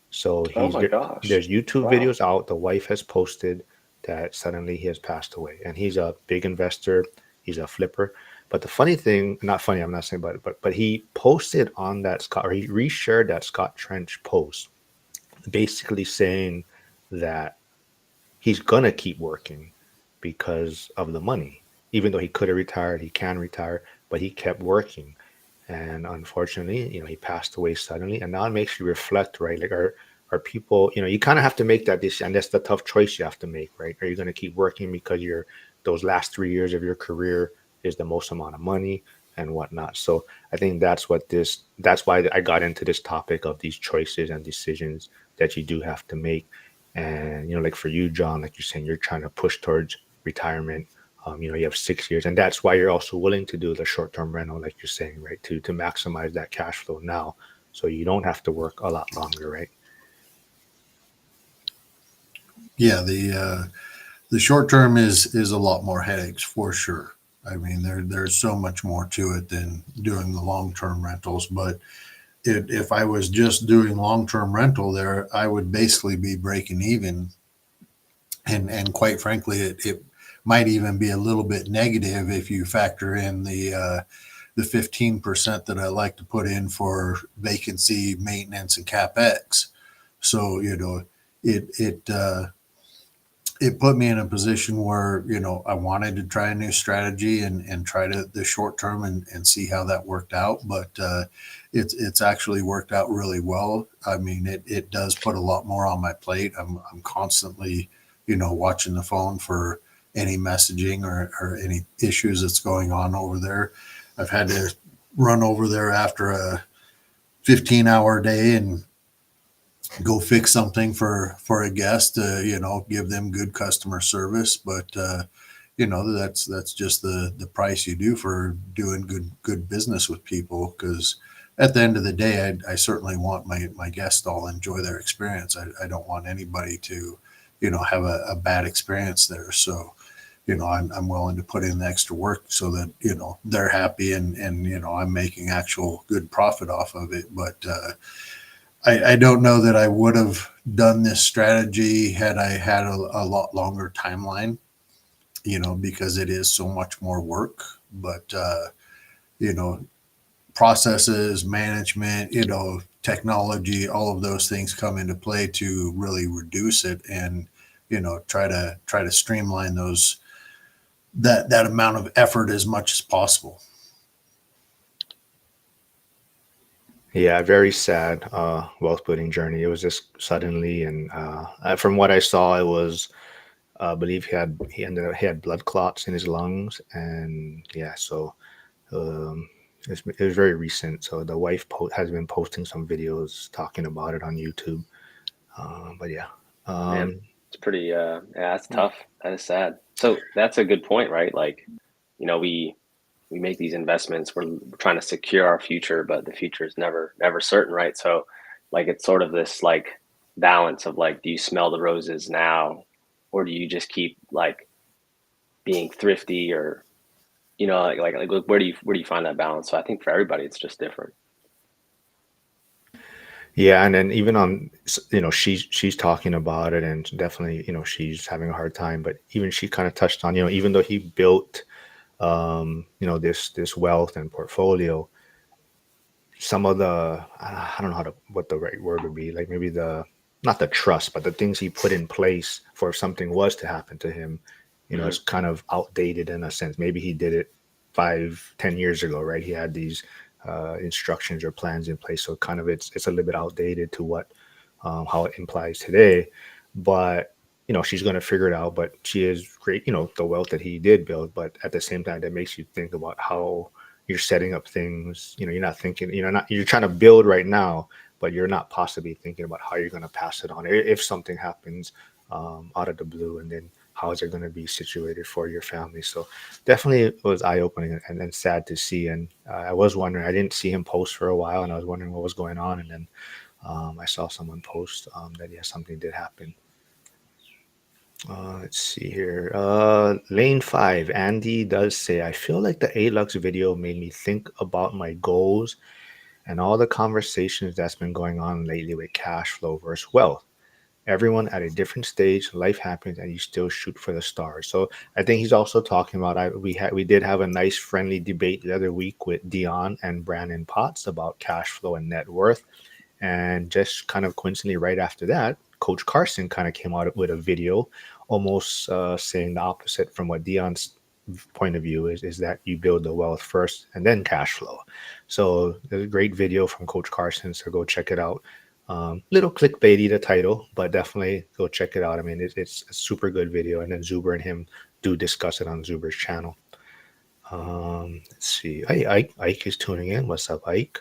So Oh my gosh. there's YouTube Wow. videos out. The wife has posted that suddenly he has passed away, and he's a big investor. He's a flipper. But the funny thing, not funny, I'm not saying, but he posted on that Scott, or he reshared that Scott Trench post, basically saying that he's gonna keep working because of the money. Even though he could have retired, he can retire, but he kept working. And unfortunately, he passed away suddenly. And now it makes you reflect, right? Like are people, you kind of have to make that decision. And that's the tough choice you have to make, right? Are you going to keep working because those last 3 years of your career is the most amount of money and whatnot? So I think that's why I got into this topic of these choices and decisions that you do have to make. And like for you, John, like you're saying, you're trying to push towards retirement. You have 6 years, and that's why you're also willing to do the short-term rental, like you're saying, right? To maximize that cash flow now, so you don't have to work a lot longer, right? Yeah, the short term is a lot more headaches for sure. I mean, there's so much more to it than doing the long term rentals. But if I was just doing long term rental there, I would basically be breaking even and quite frankly, it might even be a little bit negative if you factor in the 15% that I like to put in for vacancy, maintenance, and capex. So it put me in a position where I wanted to try a new strategy and try to the short term and see how that worked out. But it's actually worked out really well. I mean, it does put a lot more on my plate. I'm constantly watching the phone for any messaging or any issues that's going on over there. I've had to run over there after a 15-hour day and go fix something for a guest to give them good customer service. But that's just the price you do for doing good business with people, because at the end of the day, I certainly want my guests to all enjoy their experience. I don't want anybody to have a bad experience there. So I'm willing to put in the extra work so that they're happy, and I'm making actual good profit off of it. But I don't know that I would have done this strategy had I had a lot longer timeline, because it is so much more work. But, you know, processes, management, technology, all of those things come into play to really reduce it and, try to streamline that amount of effort as much as possible. Yeah, very sad wealth building journey. It was just suddenly, and from what I saw, it was I believe he had blood clots in his lungs, and yeah, so um, it was very recent. So the wife has been posting some videos talking about it on YouTube. But yeah, Man, um, it's pretty yeah, that's tough. That is sad. So that's a good point, right? Like, we make these investments, we're trying to secure our future, but the future is never certain, right? So like it's sort of this like balance of like, do you smell the roses now, or do you just keep like being thrifty, or like where do you find that balance? So I think for everybody it's just different. yeah, and then even on she's talking about it, and definitely she's having a hard time. But even she kind of touched on even though he built this wealth and portfolio, some of the I don't know what the right word would be, like maybe the not the trust, but the things he put in place for if something was to happen to him, it's Hmm. kind of outdated in a sense. Maybe he did it 5, 10 years ago, right? He had these instructions or plans in place, so kind of it's a little bit outdated to what how it implies today. But she's going to figure it out. But she is great, the wealth that he did build. But at the same time, that makes you think about how you're setting up things. You're not thinking, you're trying to build right now, but you're not possibly thinking about how you're going to pass it on if something happens out of the blue, and then how is it going to be situated for your family. So definitely it was eye-opening and sad to see. And I was wondering, I didn't see him post for a while, and I was wondering what was going on. And then I saw someone post that yeah, something did happen. Let's see here. Lane 5, Andy does say, I feel like the ALUX video made me think about my goals and all the conversations that's been going on lately with cash flow versus wealth. Everyone at a different stage, life happens, and you still shoot for the stars. So I think he's also talking about we did have a nice friendly debate the other week with Dion and Brandon Potts about cash flow and net worth. And just kind of coincidentally, right after that, Coach Carson kind of came out with a video almost saying the opposite from what Dion's point of view is that you build the wealth first and then cash flow. So there's a great video from Coach Carson, so go check it out. Little clickbaity, the title, but definitely go check it out. I mean, it's a super good video, and then Zuber and him do discuss it on Zuber's channel. Let's see. Hey, Ike is tuning in. What's up, Ike?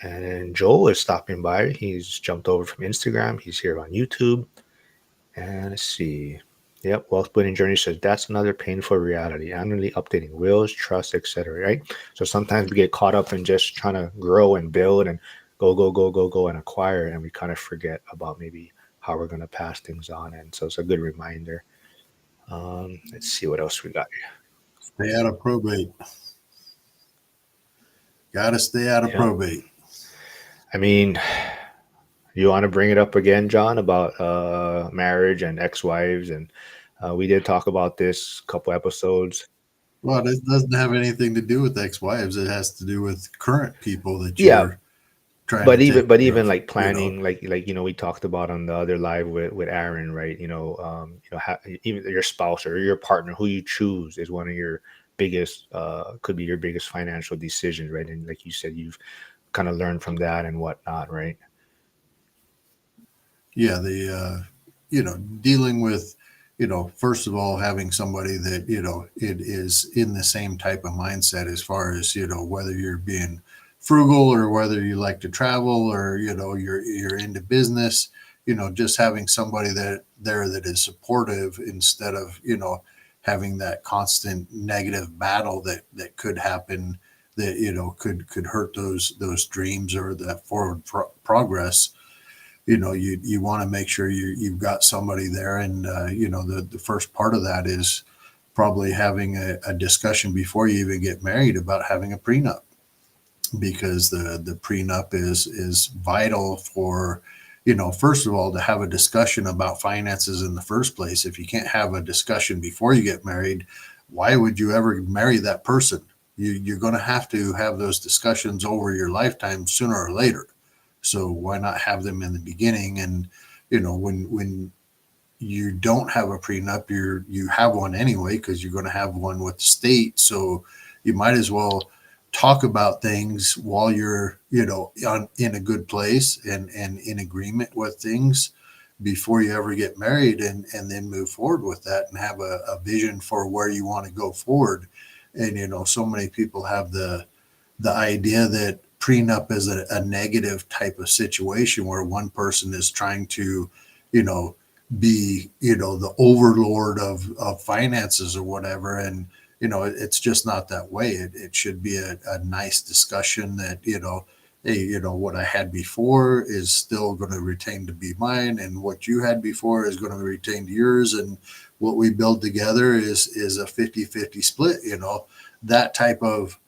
And then Joel is stopping by. He's jumped over from Instagram. He's here on YouTube. And let's see. Yep, Wealth Building Journey says that's another painful reality. Annually updating wills, trust, etc. Right? So sometimes we get caught up in just trying to grow and build and go and acquire, and we kind of forget about maybe how we're going to pass things on. And so it's a good reminder. Let's see what else we got here. Stay out of probate. Got to stay out of Yeah. probate. I mean, You want to bring it up again, John, about marriage and ex-wives, and we did talk about this a couple episodes. Well, this doesn't have anything to do with ex-wives. It has to do with current people that Yeah, you're trying to but take care even of. like planning, like we talked about on the other live with Aaron, right? Even your spouse or your partner, who you choose, is one of your biggest could be your biggest financial decisions, right? And like you said, you've kind of learned from that and whatnot, right? Yeah, dealing with, first of all, having somebody that, it is in the same type of mindset as far as, whether you're being frugal or whether you like to travel or, you're into business, just having somebody that is supportive instead of, having that constant negative battle that could happen that, could hurt those dreams or that forward progress. You want to make sure you've got somebody there, and the first part of that is probably having a discussion before you even get married about having a prenup, because the prenup is vital for, first of all, to have a discussion about finances in the first place. If you can't have a discussion before you get married, why would you ever marry that person? You're going to have those discussions over your lifetime sooner or later. So why not have them in the beginning? And when you don't have a prenup, you have one anyway because you're going to have one with the state. So you might as well talk about things while you're in a good place and in agreement with things before you ever get married, and then move forward with that and have a vision for where you want to go forward. And so many people have the idea that prenup is a negative type of situation where one person is trying to, you know, be, the overlord of finances or whatever. And, it's just not that way. It should be a nice discussion that, hey, what I had before is still going to retain to be mine. And what you had before is going to retain to yours. And what we build together is a 50-50 split, that type of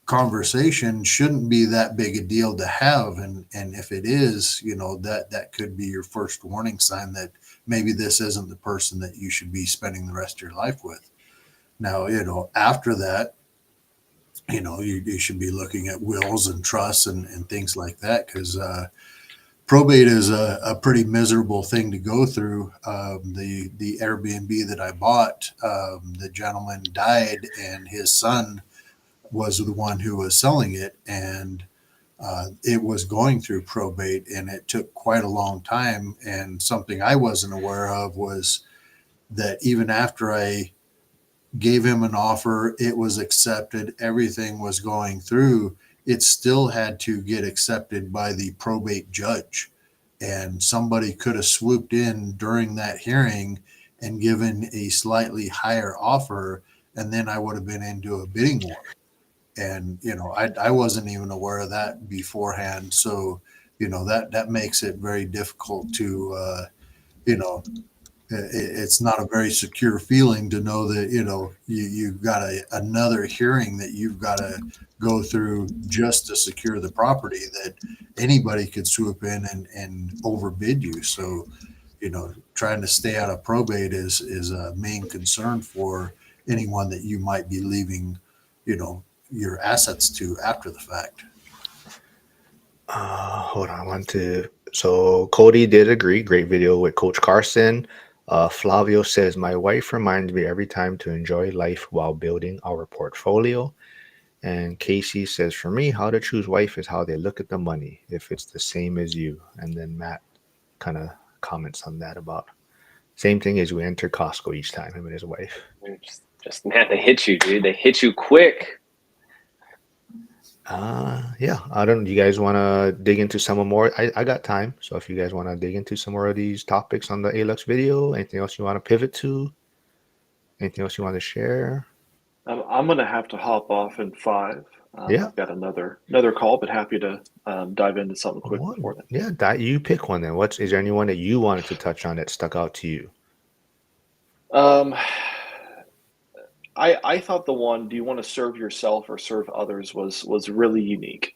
conversation shouldn't be that big a deal to have. And if it is, that could be your first warning sign that maybe this isn't the person that you should be spending the rest of your life with. Now, after that, you should be looking at wills and trusts and things like that, because probate is a pretty miserable thing to go through. The Airbnb that I bought, the gentleman died and his son was the one who was selling it, and it was going through probate, and it took quite a long time. And something I wasn't aware of was that even after I gave him an offer, it was accepted, everything was going through, it still had to get accepted by the probate judge. And somebody could have swooped in during that hearing and given a slightly higher offer, and then I would have been into a bidding war. And I wasn't even aware of that beforehand. So that makes it very difficult to you know it's not a very secure feeling to know that you've got another hearing that you've got to go through just to secure the property, that anybody could swoop in and overbid you. So trying to stay out of probate is a main concern for anyone that you might be leaving you know your assets to after the fact. Hold on, I want to. So Cody did agree. Great video with Coach Carson. Flavio says, "My wife reminds me every time to enjoy life while building our portfolio." And Casey says, "For me, how to choose wife is how they look at the money, if it's the same as you." And then Matt kind of comments on that about same thing as we enter Costco each time, him and his wife. Just man, they hit you, dude. They hit you quick. Yeah, I don't. You guys want to dig into some more? I got time, so if you guys want to dig into some more of these topics on the Alux video, anything else you want to pivot to? Anything else you want to share? I'm going to have to hop off in 5. Yeah, I've got another call, but happy to dive into something quick before one. then. Yeah, that you pick one then. Is there anyone that you wanted to touch on that stuck out to you? Um, I thought the one, do you want to serve yourself or serve others, was really unique.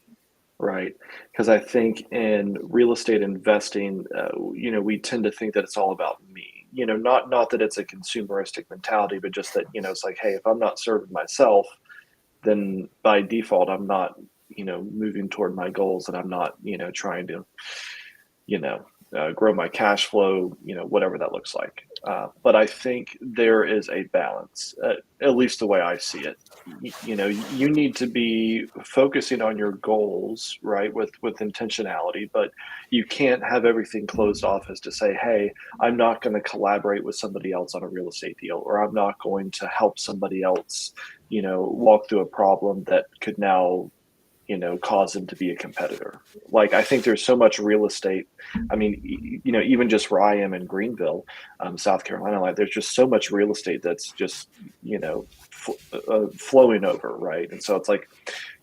Right. Because I think in real estate investing, we tend to think that it's all about me. Not that it's a consumeristic mentality, but just that, it's like, hey, if I'm not serving myself, then by default, I'm not, moving toward my goals, and I'm not, trying to, you know, grow my cash flow, whatever that looks like. But I think there is a balance, at least the way I see it. You need to be focusing on your goals, right, with intentionality, but you can't have everything closed off as to say, hey, I'm not going to collaborate with somebody else on a real estate deal, or I'm not going to help somebody else, walk through a problem that could now cause them to be a competitor. Like, I think there's so much real estate. I mean, even just where I am in Greenville, South Carolina, like there's just so much real estate that's just, flowing over, right? And so it's like,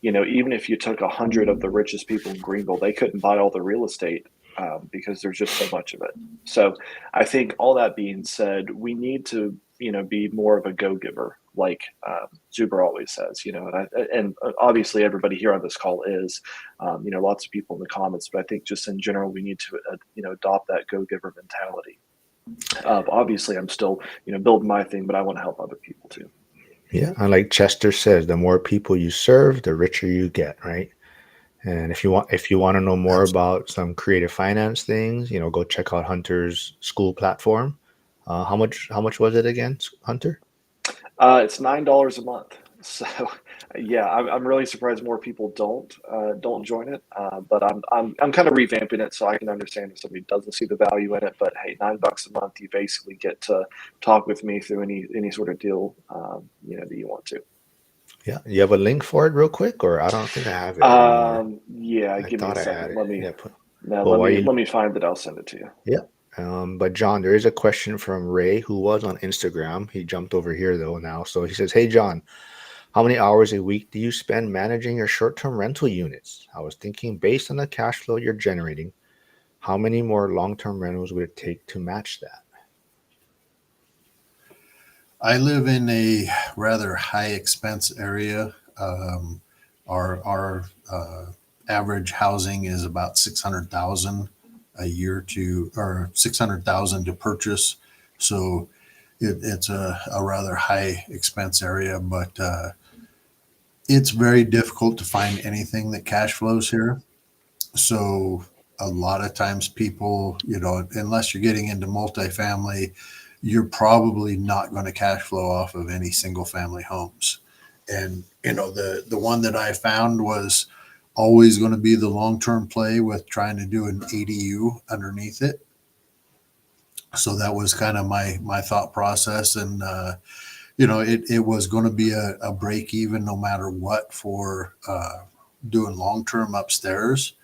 even if you took 100 of the richest people in Greenville, they couldn't buy all the real estate, because there's just so much of it. So I think all that being said, we need to, be more of a go-giver, like Zuber always says, and obviously everybody here on this call is, lots of people in the comments, but I think just in general, we need to, adopt that go-giver mentality. Obviously, I'm still, building my thing, but I want to help other people too. Yeah, and like Chester says, the more people you serve, the richer you get, right? And if you want to know more about some creative finance things, go check out Hunter's school platform. How much was it again, Hunter? It's $9 a month. So, yeah, I'm really surprised more people don't join it. But I'm kind of revamping it so I can understand if somebody doesn't see the value in it. But hey, $9 a month, you basically get to talk with me through any sort of deal, that you want to. Yeah, you have a link for it real quick, or I don't think I have it anymore. Yeah, I give me a thought I had second. it. Let me Yeah. no, Well, let while me you, let me find it. I'll send it to you. yeah. But John, there is a question from Ray who was on Instagram. He jumped over here though now. So he says, "Hey John, how many hours a week do you spend managing your short-term rental units? I was thinking based on the cash flow you're generating, how many more long-term rentals would it take to match that?" I live in a rather high expense area. Our average housing is about 600,000 a year to, or 600,000 to purchase. So it's a rather high expense area, but it's very difficult to find anything that cash flows here. So a lot of times people, unless you're getting into multifamily, you're probably not going to cash flow off of any single family homes. And, the one that I found was always going to be the long-term play with trying to do an ADU underneath it. So that was kind of my thought process. And, it was going to be a break even no matter what for doing long-term upstairs.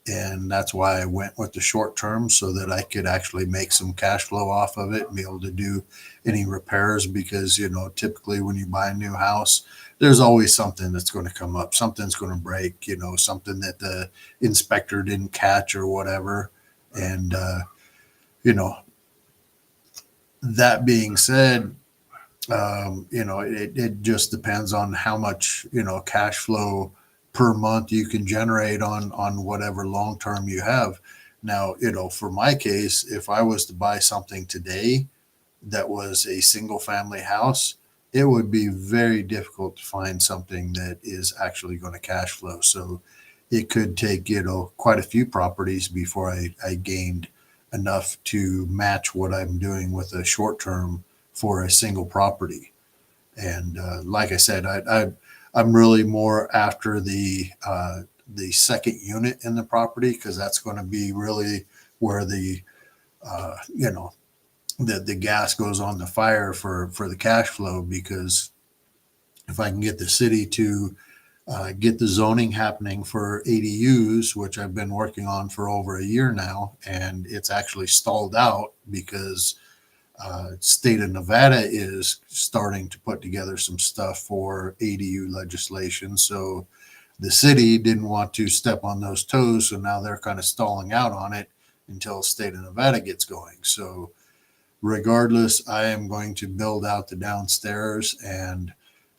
And that's why I went with the short term so that I could actually make some cash flow off of it and be able to do any repairs because, typically when you buy a new house, there's always something that's going to come up. Something's going to break, something that the inspector didn't catch or whatever. And, you know, that being said, it just depends on how much, cash flow per month you can generate on whatever long term you have. Now, for my case, if I was to buy something today that was a single family house, it would be very difficult to find something that is actually going to cash flow. So it could take, quite a few properties before I gained enough to match what I'm doing with a short term for a single property. And like I said, I'm really more after the second unit in the property because that's going to be really where the the gas goes on the fire for the cash flow. Because if I can get the city to get the zoning happening for ADUs, which I've been working on for over a year now, and it's actually stalled out because state of Nevada is starting to put together some stuff for ADU legislation. So the city didn't want to step on those toes. So now they're kind of stalling out on it until state of Nevada gets going. So regardless, I am going to build out the downstairs and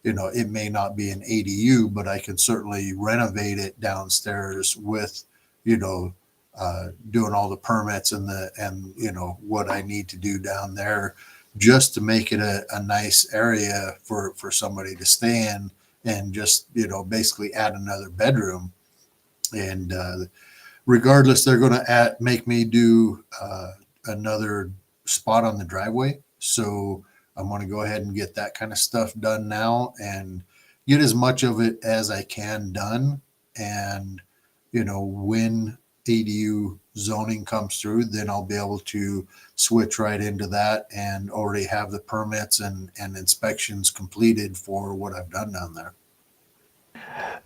it may not be an ADU, but I can certainly renovate it downstairs with, you know, doing all the permits and what I need to do down there just to make it a nice area for somebody to stay in, and just basically add another bedroom. And regardless, they're going to make me do another spot on the driveway. So I'm going to go ahead and get that kind of stuff done now and get as much of it as I can done. And, when ADU zoning comes through, then I'll be able to switch right into that and already have the permits and inspections completed for what I've done down there.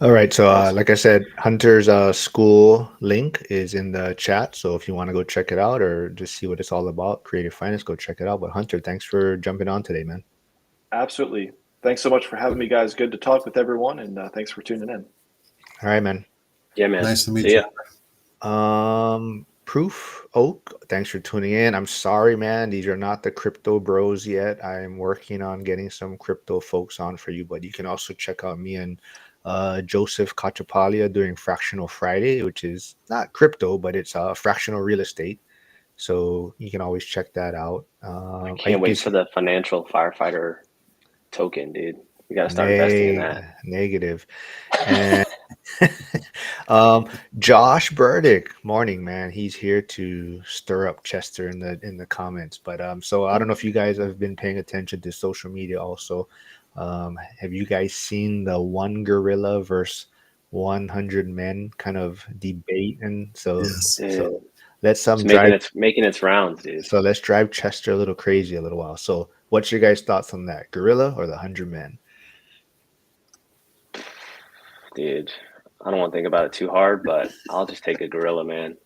All right. So, Awesome. like I said, Hunter's school link is in the chat. So if you want to go check it out or just see what it's all about, creative finance, go check it out. But Hunter, thanks for jumping on today, man. Absolutely. Thanks so much for having me, guys. Good to talk with everyone, and thanks for tuning in. All right, man. Yeah, man. Nice to meet See you. ya. Proof Oak, thanks for tuning in. I'm sorry, man. These are not the crypto bros yet. I'm working on getting some crypto folks on for you, but you can also check out me and Joseph Cachapalia doing Fractional Friday, which is not crypto, but it's fractional real estate. So you can always check that out. Can't wait for the financial firefighter token, dude. We gotta start investing in that. Negative. And Josh Burdick, morning, man. He's here to stir up Chester in the comments. But so I don't know if you guys have been paying attention to social media also. Have you guys seen the one gorilla versus 100 men kind of debate? And Yes. Dude, let's it's making its rounds, dude. so let's drive Chester a little crazy a little while. So what's your guys' thoughts on that? Gorilla or the 100 men? Dude, I don't want to think about it too hard, but I'll just take a gorilla, man.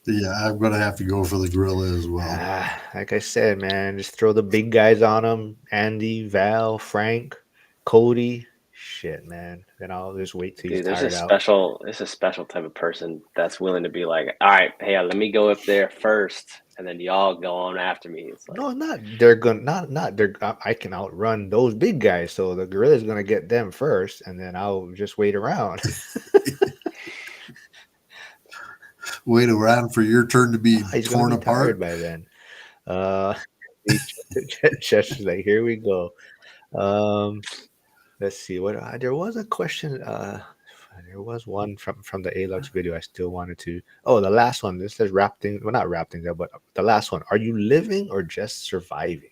Yeah, I'm going to have to go for the gorilla as well. Like I said, man, just throw the big guys on them. Andy, Val, Frank, Cody. Shit, man. Then I'll just wait till he's Dude, tired out. there's a special type of person that's willing to be like, all right, hey, let me go up there first, and then y'all go on after me. It's like, No, not they're gonna not they're I can outrun those big guys, so the gorilla's gonna get them first, and then I'll just wait around. Wait around for your turn to be He's torn gonna be tired apart. by then. Uh, Chester's like, here we go. Let's see what there was a question. There was one from the Alux video. I still wanted to. Oh, the last one. This says wrap things. Well, not wrap things up, but the last one. Are you living or just surviving?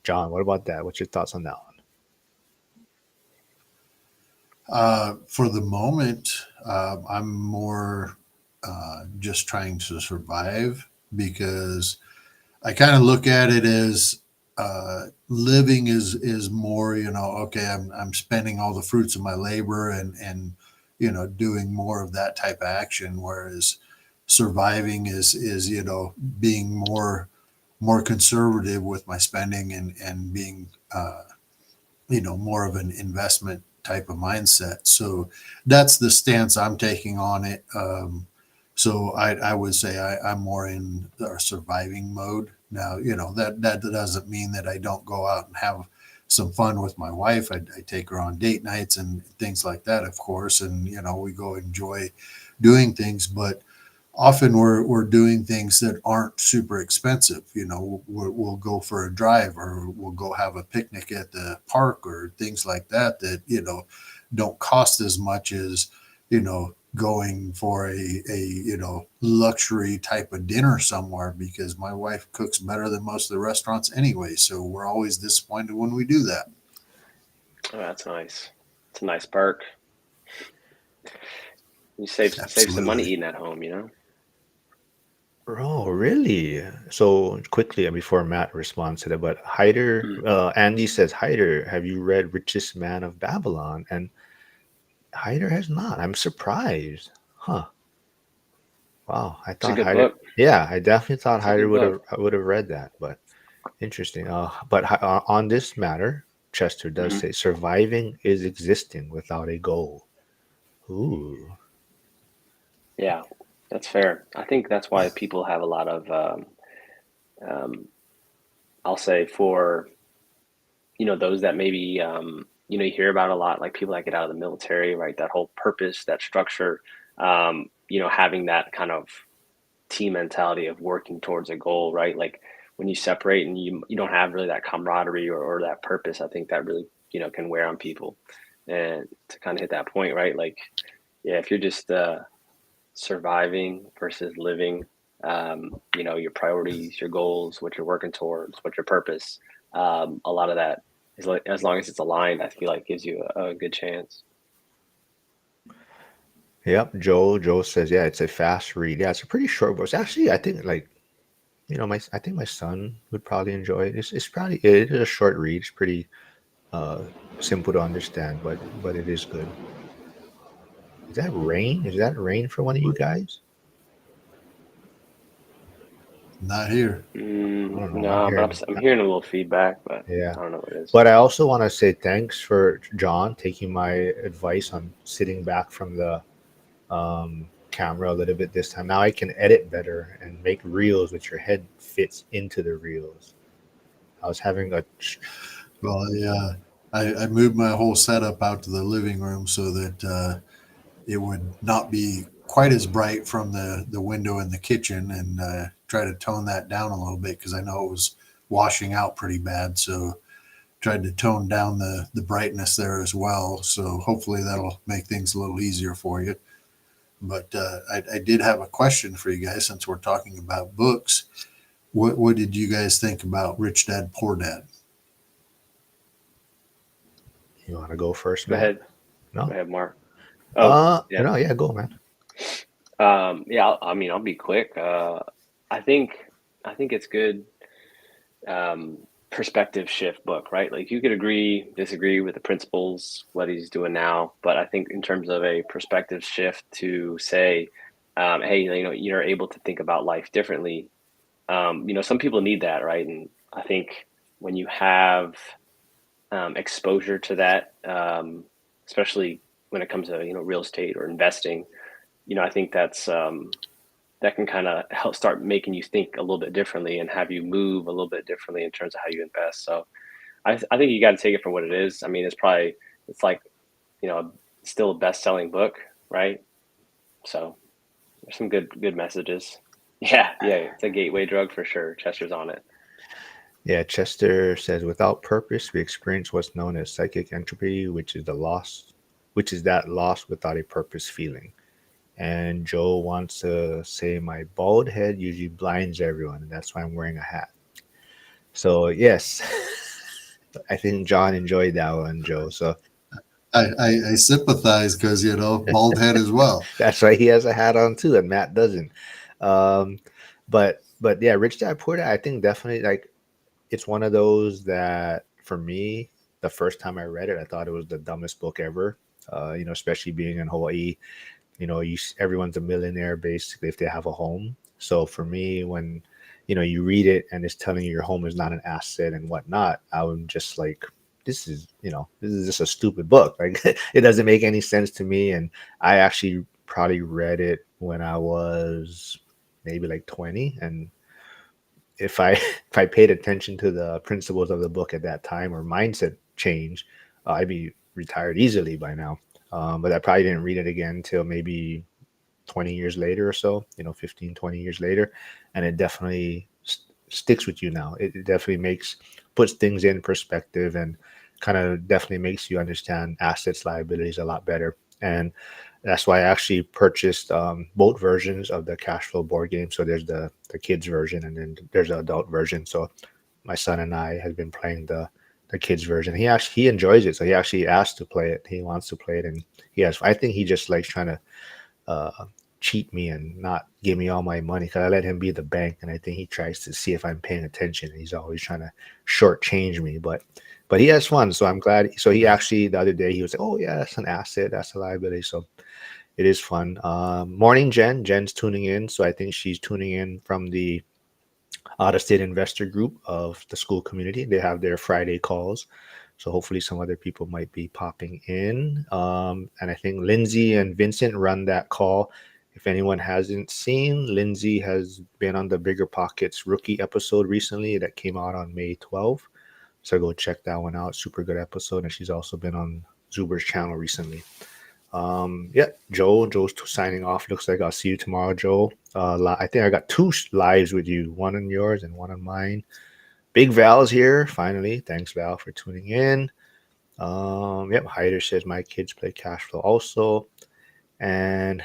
John, what about that? What's your thoughts on that one? For the moment, I'm more just trying to survive, because I kind of look at it as living is more, okay, I'm spending all the fruits of my labor and doing more of that type of action, whereas surviving is being more conservative with my spending and being more of an investment type of mindset. So that's the stance I'm taking on it. So I would say I'm more in our surviving mode now. That doesn't mean that I don't go out and have some fun with my wife. I take her on date nights and things like that, of course, and we go enjoy doing things, but often we're doing things that aren't super expensive. We'll go for a drive, or we'll go have a picnic at the park, or things like that don't cost as much as going for a luxury type of dinner somewhere, because my wife cooks better than most of the restaurants anyway, so we're always disappointed when we do that. oh, that's nice. It's a nice perk. You save some money Absolutely. eating at home. Oh, really? So quickly before Matt responds to that, but Hyder, Andy says, Hyder, have you read Richest Man of Babylon? And Hyder has not. I'm surprised. Huh. Wow. I It's a thought good Hyder. book. Yeah, I definitely thought It's a Hyder good book. would have read that, but interesting. But on this matter, Chester does say surviving is existing without a goal. Ooh. Yeah, that's fair. I think that's why people have a lot of, um, I'll say, for those that maybe, you hear about a lot, like people that get out of the military, right? That whole purpose, that structure, having that kind of team mentality of working towards a goal, right? Like when you separate and you don't have really that camaraderie or that purpose, I think that really, can wear on people. And to kind of hit that point, right? Like, yeah, if you're just surviving versus living, your priorities, your goals, what you're working towards, what your purpose, a lot of that is like, as long as it's aligned, I feel like gives you a good chance. Yep. Joe says, yeah, it's a fast read. Yeah, it's a pretty short book. It's actually, I think, like, I think my son would probably enjoy it. It's probably, it is a short read. It's pretty uh simple to understand, but it is good. Is that rain? Is that rain for one of you guys? Not here. I don't know. I'm No, but hearing, I'm hearing a little feedback, but yeah. I don't know what it is. But I also want to say thanks for John taking my advice on sitting back from the camera a little bit this time. Now I can edit better and make reels which your head fits into the reels. I was having a Well, yeah, I moved my whole setup out to the living room so that it would not be quite as bright from the window in the kitchen, and try to tone that down a little bit because I know it was washing out pretty bad. So tried to tone down the brightness there as well. So hopefully that'll make things a little easier for you. But I did have a question for you guys since we're talking about books. What did you guys think about Rich Dad Poor Dad? you want to go first, Go Matt? ahead. Go No? ahead, Mark. Oh, yeah. No, yeah, go, man. Yeah, I'll be quick. I think I think it's good, um, perspective shift book, right? Like you could agree, disagree with the principles, what he's doing now, but I think in terms of a perspective shift to say, hey, you're able to think about life differently. Some people need that, right? And I think when you have exposure to that, especially when it comes to real estate or investing, I think that can kind of help start making you think a little bit differently and have you move a little bit differently in terms of how you invest. So I think you got to take it for what it is. I mean, it's like you know still a best selling book, right? So there's some good messages. Yeah, yeah, it's a gateway drug for sure. Chester's on it. Yeah, Chester says, without purpose, we experience what's known as psychic entropy, which is that loss without a purpose feeling. And Joe wants to say, my bald head usually blinds everyone, and that's why I'm wearing a hat. So, yes, I think John enjoyed that one, Joe. So I sympathize because bald head as well. that's why he has a hat on too, and Matt doesn't. Um, but yeah, Rich Dad Poor Dad, I think definitely like it's one of those that for me, the first time I read it, I thought it was the dumbest book ever. Especially being in Hawaii, everyone's a millionaire basically if they have a home. So for me, when you read it and it's telling you your home is not an asset and whatnot, I'm just like, this is just a stupid book. Like it doesn't make any sense to me. And I actually probably read it when I was maybe like 20, and if I if I paid attention to the principles of the book at that time or mindset change, I'd be retired easily by now. But I probably didn't read it again until maybe 20 years later or so, 15, 20 years later. And it definitely sticks with you now. It definitely puts things in perspective and kind of definitely makes you understand assets, liabilities a lot better. And that's why I actually purchased both versions of the cash flow board game. So there's the kids version and then there's the adult version. So my son and I have been playing the kids version. He enjoys it. So he actually asked to play it. He wants to play it, and I think he just likes trying to uh, cheat me and not give me all my money because I let him be the bank, and I think he tries to see if I'm paying attention. He's always trying to shortchange me, but he has fun, so I'm glad. So he actually the other day he was like, "Oh yeah, that's an asset, that's a liability." So it is fun. Morning, Jen. Jen's tuning in, so I think she's tuning in from the out of state investor group of the school community. They have their Friday calls. So hopefully some other people might be popping in. And I think Lindsay and Vincent run that call. If anyone hasn't seen, Lindsay has been on the Bigger Pockets rookie episode recently that came out on May 12th. So go check that one out. Super good episode. And she's also been on Zuber's channel recently. Yeah, Joe's signing off. Looks like I'll see you tomorrow, Joe. I think I got two lives with you, one on yours and one on mine. Big Val's here finally. Thanks, Val, for tuning in. Yep, Hyder says my kids play cash flow also. And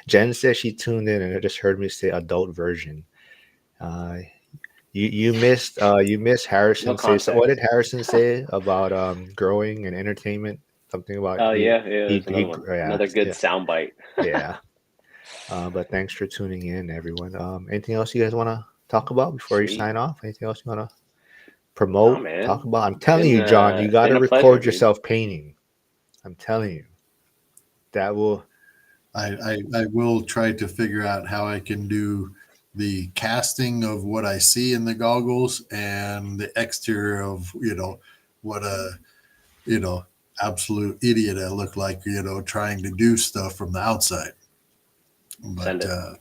Jen says she tuned in and just heard me say adult version. Uh, you missed Harrison No say. So what context. did Harrison say about growing and entertainment? Something about Oh yeah, yeah. There's another one. yeah, Another good yeah, soundbite. yeah. But thanks for tuning in, everyone. Anything else you guys want to talk about before you Sweet. sign off? Anything else you want to Nah, promote? Talk man. about? I'm telling you, John, you got Been to a pleasure, record dude. yourself painting. I'm telling you, that will. I will try to figure out how I can do the casting of what I see in the goggles and the exterior of, what a, you know, absolute idiot I look like, trying to do stuff from the outside. Send But it.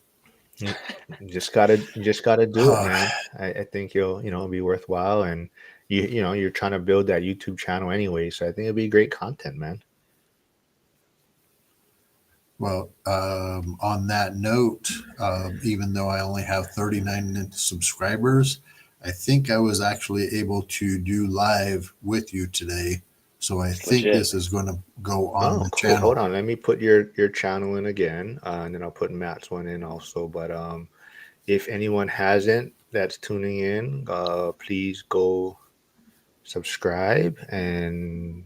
You just gotta do it, man. I think it'll be worthwhile, and you're trying to build that YouTube channel anyway, so I think it'll be great content, man. well, on that note, even though I only have 39 subscribers, I think I was actually able to do live with you today. So I It's think legit. this is going to go on Oh, the cool. channel. Hold on, let me put your channel in again, and then I'll put Matt's one in also. But if anyone hasn't that's tuning in, please go subscribe and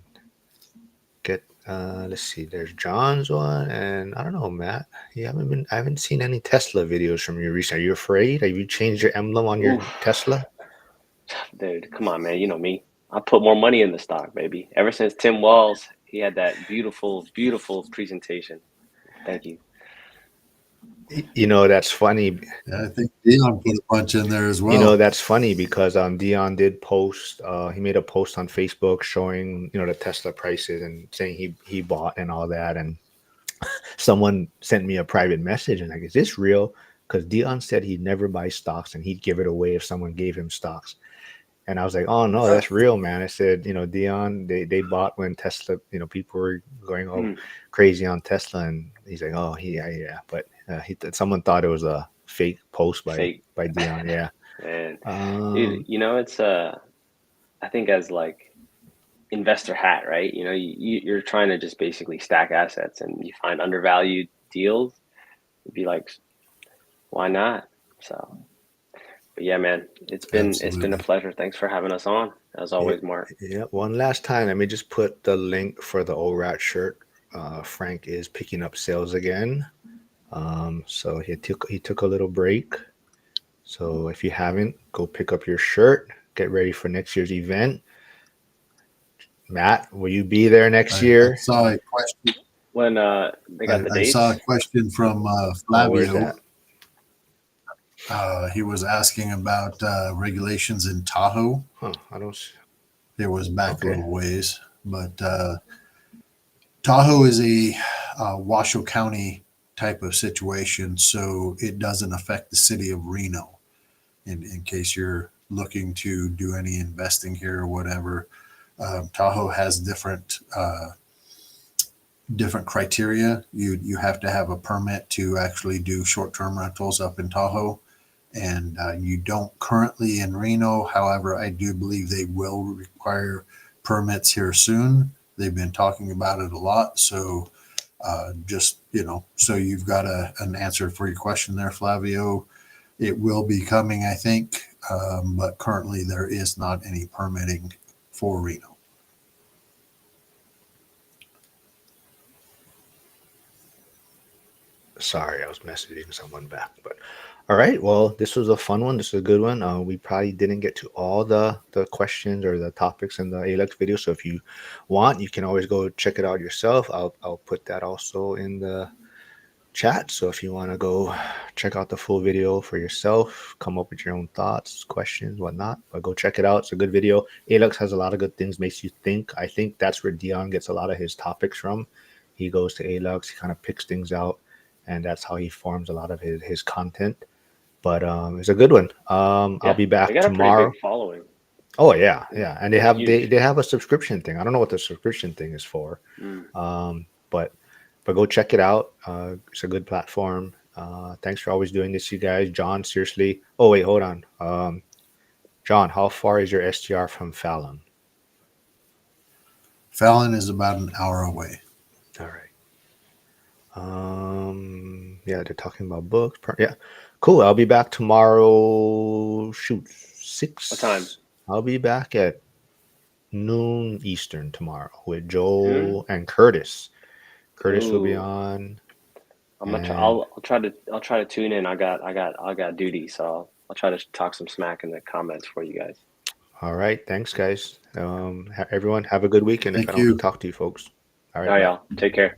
get let's see, there's John's one, and I don't know, Matt, I haven't seen any Tesla videos from you recently. Are you afraid? Have you changed your emblem on your Oof, Tesla? dude, come on, man. You know me. I put more money in the stock, baby. Ever since Tim Walls, he had that beautiful, beautiful presentation. Thank you. That's funny. Yeah, I think Dion put a bunch in there as well. That's funny because Dion did post. He made a post on Facebook showing the Tesla prices and saying he bought and all that. And someone sent me a private message and like, is this real? Because Dion said he'd never buy stocks and he'd give it away if someone gave him stocks. And I was like, oh no, that's real, man. I said, Dion, they bought when Tesla, people were going all Hmm. crazy on Tesla, and he's like, oh, yeah. But someone thought it was a fake post by Fake. Dion. Yeah. And dude, Um, it's I think as like investor hat, right? You're trying to just basically stack assets and you find undervalued deals. You'd be like, why not? So, but yeah, man, it's been a Absolutely. pleasure. Thanks for having us on, as yeah, always, Mark. yeah. One last time, let me just put the link for the ORAT shirt. Frank is picking up sales again. So he took a little break. So if you haven't, go pick up your shirt. Get ready for next year's event. Matt, will you be there next I year? saw a question. When they got the I saw a dates. question from Oh, where's Flavio. that? He was asking about regulations in Tahoe. Huh, I don't see. It was back a Okay. little ways, but Tahoe is a Washoe County type of situation, so it doesn't affect the city of Reno. In case you're looking to do any investing here or whatever, Tahoe has different criteria. You have to have a permit to actually do short term rentals up in Tahoe, and you don't currently in Reno. However, I do believe they will require permits here soon. They've been talking about it a lot, so just so you've got an answer for your question there, Flavio. It will be coming, I think, but currently there is not any permitting for Reno. Sorry, I was messaging someone back. But all right, well, this was a fun one. This is a good one. We probably didn't get to all the questions or the topics in the ALEX video. So if you want, you can always go check it out yourself. I'll put that also in the chat. So if you want to go check out the full video for yourself, come up with your own thoughts, questions, whatnot, but go check it out. It's a good video. Alex has a lot of good things, makes you think. I think that's where Dion gets a lot of his topics from. He goes to Alex, he kind of picks things out, and that's how he forms a lot of his content. But it's a good one. I'll Yeah, be they back got a pretty big tomorrow. following. Oh yeah, and they They're have huge. they have a subscription thing. I don't know what the subscription thing is for, Mm. but go check it out. It's a good platform. Thanks for always doing this, you guys. John, seriously. Oh wait, hold on. John, how far is your STR from Fallon? Fallon is about an hour away. All right. Yeah, they're talking about books. Yeah, cool. I'll be back tomorrow. Shoot, What time? 6. I'll be back at noon Eastern tomorrow with Noon. Joel and Curtis. Curtis will be Ooh, on, I'm gonna try. and I'll try to tune in. I got duty, so I'll try to talk some smack in the comments for you guys. all right. Thanks, guys. Everyone, have a good weekend. If I Thank don't you. talk to you folks, all All right, right, bye. y'all. Take care.